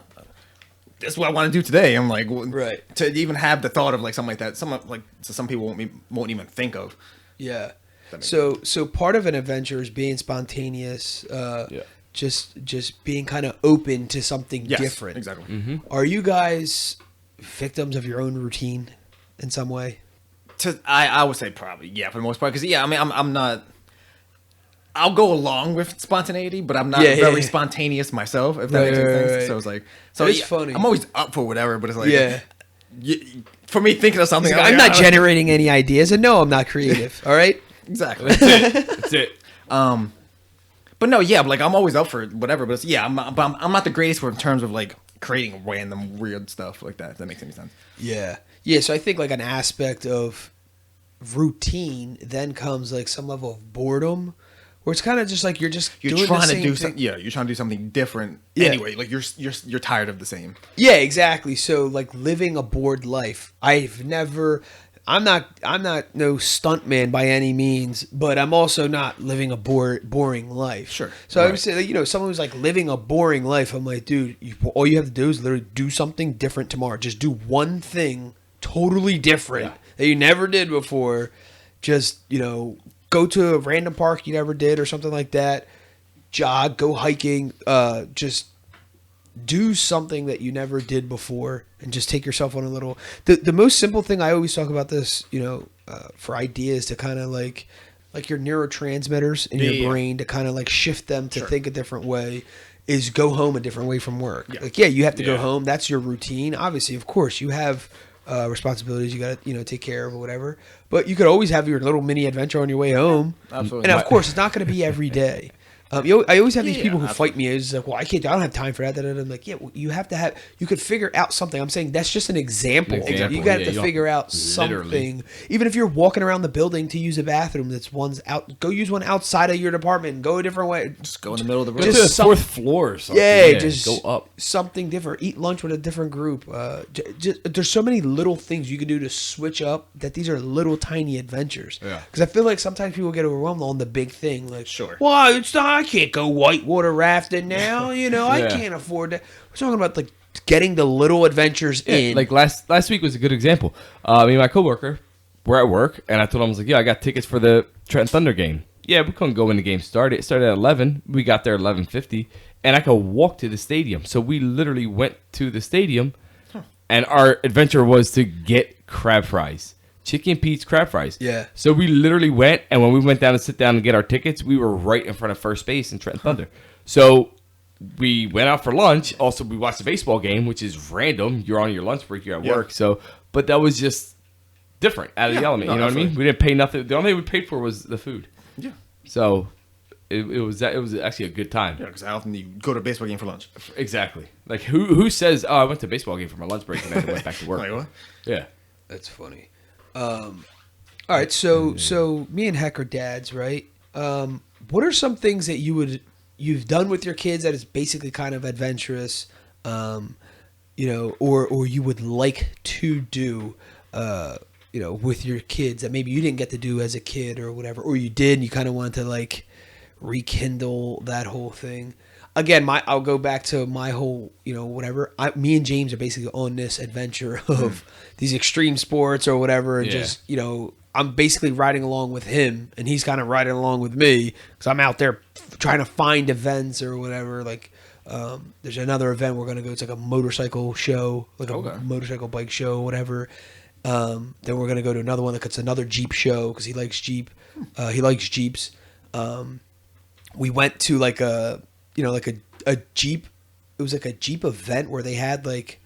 this is what I want to do today. I'm like, well, Right. To even have the thought of like something like that, some people won't even think of. Yeah. That makes So part of an adventure is being spontaneous. Yeah. Just being kind of open to something Yes, different. exactly. Mm-hmm. Are you guys victims of your own routine in some way? I would say probably for the most part, because I mean I'm not. I'll go along with spontaneity, but I'm not very spontaneous myself. If that makes any sense. Right. So it's like, It's funny. I'm always up for whatever, but it's like, Yeah. for me thinking of something, I'm not generating any ideas, and no, I'm not creative. All right. exactly. That's it. But no, like I'm always up for whatever. But it's, I'm not the greatest in terms of like creating random weird stuff like that. If that makes any sense. Yeah. Yeah. So I think like an aspect of routine then comes like some level of boredom, where it's kind of just like you're doing trying the to same do thing. something. Yeah, you're trying to do something different. Yeah. Anyway, like you're tired of the same. Yeah, exactly. So like living a bored life. I'm not no stuntman by any means, but I'm also not living a boring life. Sure. So I would Right. say that, someone who's like living a boring life, I'm like, dude, all you have to do is literally do something different tomorrow. Just do one thing totally different that you never did before. Just, go to a random park you never did or something like that. Jog, go hiking, just do something that you never did before and just take yourself on a little the most simple thing. I always talk about this, for ideas to kind of like your neurotransmitters in your brain to kind of like shift them to think a different way, is go home a different way from work. You have to go home. That's your routine. Obviously, of course, you have responsibilities you got to take care of or whatever, but you could always have your little mini adventure on your way home. Absolutely. And of course, it's not going to be every day. I always have these people who absolutely. fight me. It's like, well, I don't have time for that. And I'm like, well, you have to have. You could figure out something. I'm saying that's just an example. Example, You got yeah, to you figure out literally. something. Even if you're walking around the building to use a bathroom, that's one's out. Go use one outside of your department. And go a different way. Just go in the middle of the room. Just Just the some- fourth floor or something. Yeah, just go up. something different. Eat lunch with a different group. There's so many little things you can do to switch up that these are little tiny adventures. Yeah. Because I feel like sometimes people get overwhelmed on the big thing. Like, Sure. well, it's not. I can't go whitewater rafting now. I Yeah. can't afford that. We're talking about like getting the little adventures in. Like last week was a good example. Me and my coworker were at work, and I told him, I was like, "Yeah, I got tickets for the Trenton Thunder game." Yeah, we couldn't go when the game started. It started at 11. We got there at 11:50, and I could walk to the stadium. So we literally went to the stadium, and our adventure was to get crab fries. Chicken Pete's crab fries. Yeah. So we literally went, and when we went down to sit down and get our tickets, we were right in front of first base in Trenton Thunder. So we went out for lunch. Also, we watched the baseball game, which is random. You're on your lunch break. You're at work. So, but that was just different out of the element. no, You know what I mean? absolutely. We didn't pay nothing. The only thing we paid for was the food. Yeah. So it was actually a good time. Yeah, because how often do you go to a baseball game for lunch? Exactly. Like who says, "Oh, I went to a baseball game for my lunch break and then I went back to work." Like what? Yeah. That's funny. All right, so me and Heck are dads, right? What are some things that you've done with your kids that is basically kind of adventurous, or you would like to do, with your kids that maybe you didn't get to do as a kid or whatever, or you did and you kind of wanted to like rekindle that whole thing. Again, I'll go back to my whole, whatever. Me and James are basically on this adventure of these extreme sports or whatever, and Yeah. just, I'm basically riding along with him, and he's kind of riding along with me because I'm out there trying to find events or whatever. Like, there's another event we're gonna go. It's like a motorcycle show, like a motorcycle bike show, whatever. Then we're gonna go to another one that's another Jeep show because he likes Jeep. He likes Jeeps. We went to like a Jeep. It was like a Jeep event where they had like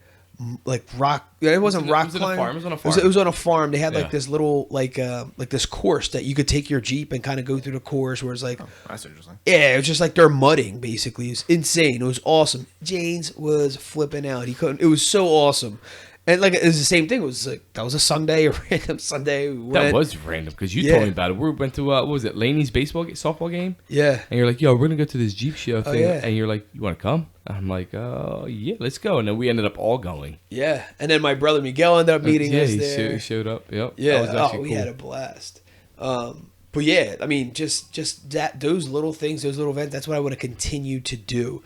like rock. It wasn't rock was it a climbing. farm? It was on a farm. It was on a farm. They had Yeah. like this little like this course that you could take your Jeep and kind of go through the course. Where it's like, That's interesting. yeah, it was just like they're mudding basically. It was insane. It was awesome. James was flipping out. He couldn't. It was so awesome. And like it was the same thing. It was like that was a Sunday, a random Sunday. We That went. was random because you Yeah. told me about it. We went to what was it, Laney's softball game? Yeah. And you're like, yo, we're gonna go to this Jeep show thing. yeah. And you're like, you want to come? I'm like, yeah, let's go. And then we ended up all going. Yeah. And then my brother Miguel ended up meeting yeah, us he there. showed up. Yep. Yeah. That was actually We cool. had a blast. But yeah, I mean, just that those little things, those little events. That's what I want to continue to do.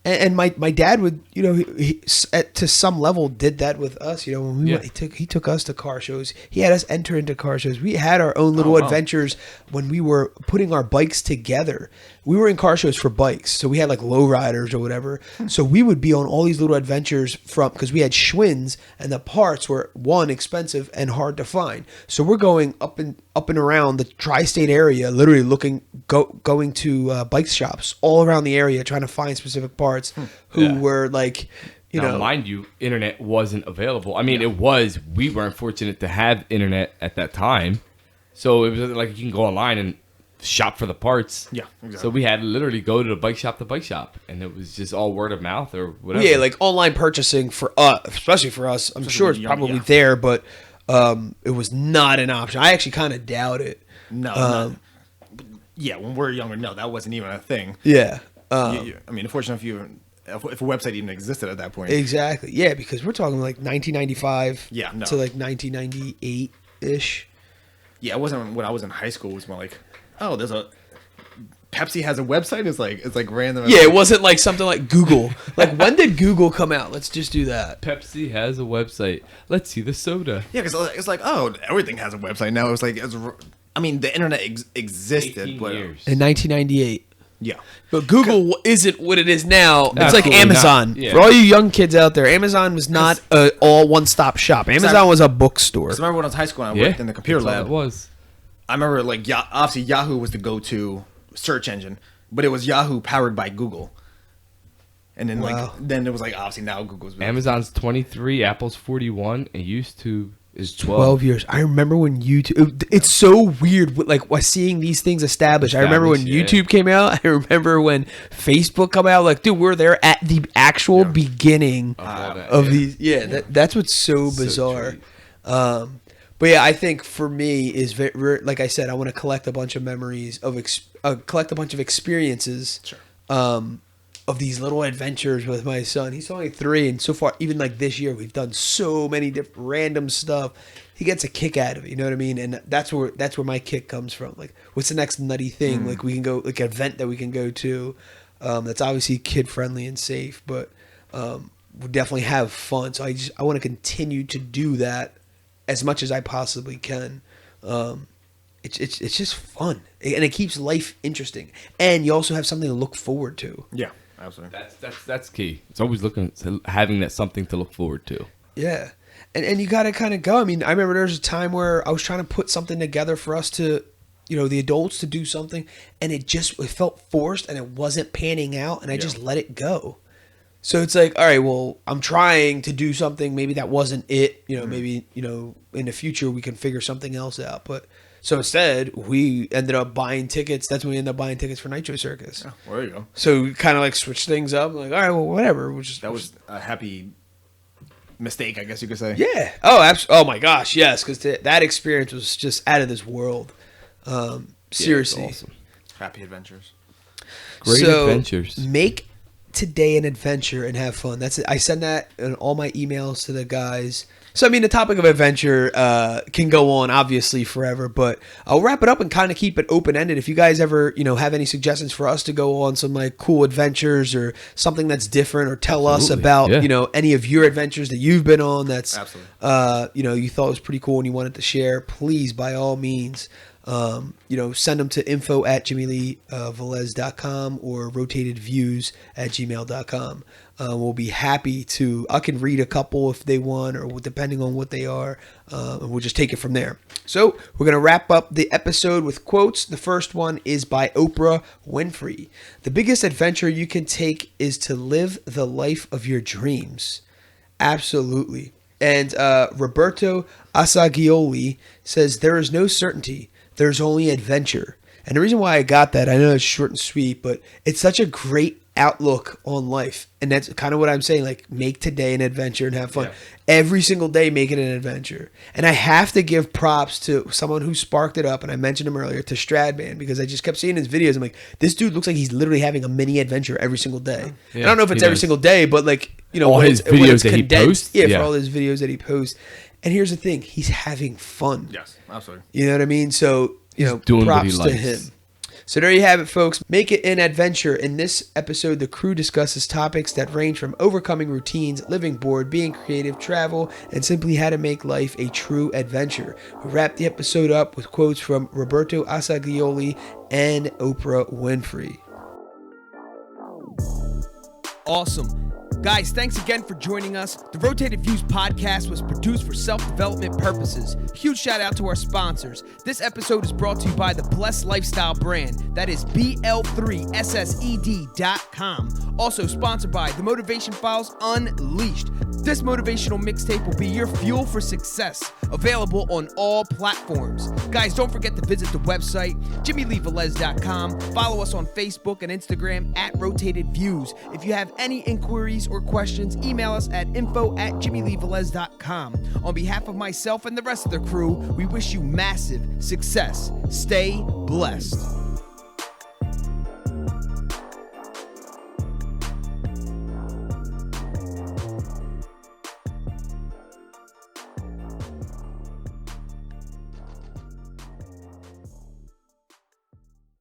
And my dad would, you know, to some level did that with us. You know, when we Yeah. went, he took us to car shows. He had us enter into car shows. We had our own little wow. adventures when we were putting our bikes together. We were in car shows for bikes, so we had like lowriders or whatever. So we would be on all these little adventures because we had Schwinn's, and the parts were expensive and hard to find. So we're going up and around the tri-state area, literally going to bike shops all around the area, trying to find specific parts who Yeah. were like, you now, know, mind you, internet wasn't available. I mean, it was. We weren't fortunate to have internet at that time, so it was like you can go online and shop for the parts. Yeah, exactly. So we had to literally go to bike shop, and it was just all word of mouth or whatever. yeah, like online purchasing for us, especially for us. I'm sure it's when you're young, probably yeah. there, but it was not an option. I actually kind of doubt it. No. Yeah, when we're younger, no, that wasn't even a thing. Yeah. I mean, unfortunately, if a website even existed at that point. Exactly. Yeah, because we're talking like 1995 Yeah, no. to like 1998 ish. Yeah, it wasn't when I was in high school. It was more like, oh, there's a Pepsi has a website. It's like random. Yeah, it wasn't like something like Google. Like when did Google come out? Let's just do that. Pepsi has a website. Let's see the soda. Yeah, because it's like, oh, everything has a website now. It's like, I mean, the internet existed, 18 but years. In 1998. yeah, But Google isn't what it is now. It's like Absolutely Amazon. not. Yeah. For all you young kids out there, Amazon was not a all one-stop shop. Amazon was a bookstore. 'Cause I remember when I was in high school and I Yeah, worked in the computer that's all lab. it was. I remember like obviously Yahoo was the go-to search engine, but it was Yahoo powered by Google. And then Wow. then it was like obviously now Google's Amazon's 23, Apple's 41, and YouTube is 12 years. I remember when YouTube. It's so weird, like seeing these things established. I remember when Established, yeah. YouTube came out. I remember when Facebook came out. Like, dude, we're there at the actual beginning Of all that, of yeah. these. Yeah, that's what's so So bizarre. true. But yeah, I think for me is like I said, I want to collect a bunch of memories collect a bunch of experiences. Sure. Of these little adventures with my son. He's only 3, and so far, even like this year, we've done so many different random stuff. He gets a kick out of it, you know what I mean? And that's where my kick comes from. Like, what's the next nutty thing? Like, we can go like an event that we can go to. That's obviously kid friendly and safe, but we definitely have fun. So I want to continue to do that as much as I possibly can. It's just fun, and it keeps life interesting. And you also have something to look forward to. Yeah, absolutely. That's key. It's always having that something to look forward to. Yeah. And you got to kind of go. I mean, I remember there was a time where I was trying to put something together for us to, you know, the adults to do something, and it felt forced and it wasn't panning out, and I just let it go. So it's like, all right, well, I'm trying to do something. Maybe that wasn't it. You know, maybe, you know, in the future we can figure something else out. But so instead, we ended up buying tickets. That's when we ended up buying tickets for Nitro Circus. Oh, well, there you go. So we kind of like switched things up. Like, all right, well, whatever. That was a happy mistake, I guess you could say. Yeah. Oh, oh my gosh, yes. Because that experience was just out of this world. Seriously. Yeah, it's awesome. Happy adventures. Great adventures. Make today an adventure and have fun. That's it. I send that in all my emails to the guys. So, I mean, the topic of adventure can go on, obviously, forever. But I'll wrap it up and kind of keep it open-ended. If you guys ever, you know, have any suggestions for us to go on some, like, cool adventures or something that's different, or tell us Absolutely. about, Yeah. you know, any of your adventures that you've been on that's, Absolutely. you know, you thought was pretty cool and you wanted to share, please, by all means, you know, send them to info@jimmyleevelez.com or rotatedviews@gmail.com. We'll be happy to, I can read a couple if they want, or depending on what they are, and we'll just take it from there. So we're going to wrap up the episode with quotes. The first one is by Oprah Winfrey. The biggest adventure you can take is to live the life of your dreams. Absolutely. And Roberto Assagioli says, there is no certainty. There's only adventure. And the reason why I got that, I know it's short and sweet, but it's such a great outlook on life. And that's kind of what I'm saying, like, make today an adventure and have fun. Yeah. Every single day, make it an adventure. And I have to give props to someone who sparked it up, and I mentioned him earlier, to Stradman, because I just kept seeing his videos. I'm like, this dude looks like he's literally having a mini adventure every single day. Yeah, I don't know if it's he every does. single day, but like, you know, All when his it's- when videos it's that he condensed- posts? Yeah, Yeah. for all his videos that he posts. And here's the thing, he's having fun. Yes, absolutely. You know what I mean? So, you know, doing what he props to likes. him. So there you have it, folks. Make it an adventure. In this episode, the crew discusses topics that range from overcoming routines, living bored, being creative, travel, and simply how to make life a true adventure. We wrap the episode up with quotes from Roberto Assagioli and Oprah Winfrey. Awesome. Guys, thanks again for joining us. The Rotated Views podcast was produced for self-development purposes. Huge shout out to our sponsors. This episode is brought to you by the Blessed Lifestyle brand. That is BL3SSED.com. Also sponsored by The Motivation Files Unleashed. This motivational mixtape will be your fuel for success. Available on all platforms. Guys, don't forget to visit the website, JimmyLeeVelez.com. Follow us on Facebook and Instagram at Rotated Views. If you have any inquiries or questions, email us at info@JimmyLeeVelez.com. On behalf of myself and the rest of the crew, we wish you massive success. Stay blessed.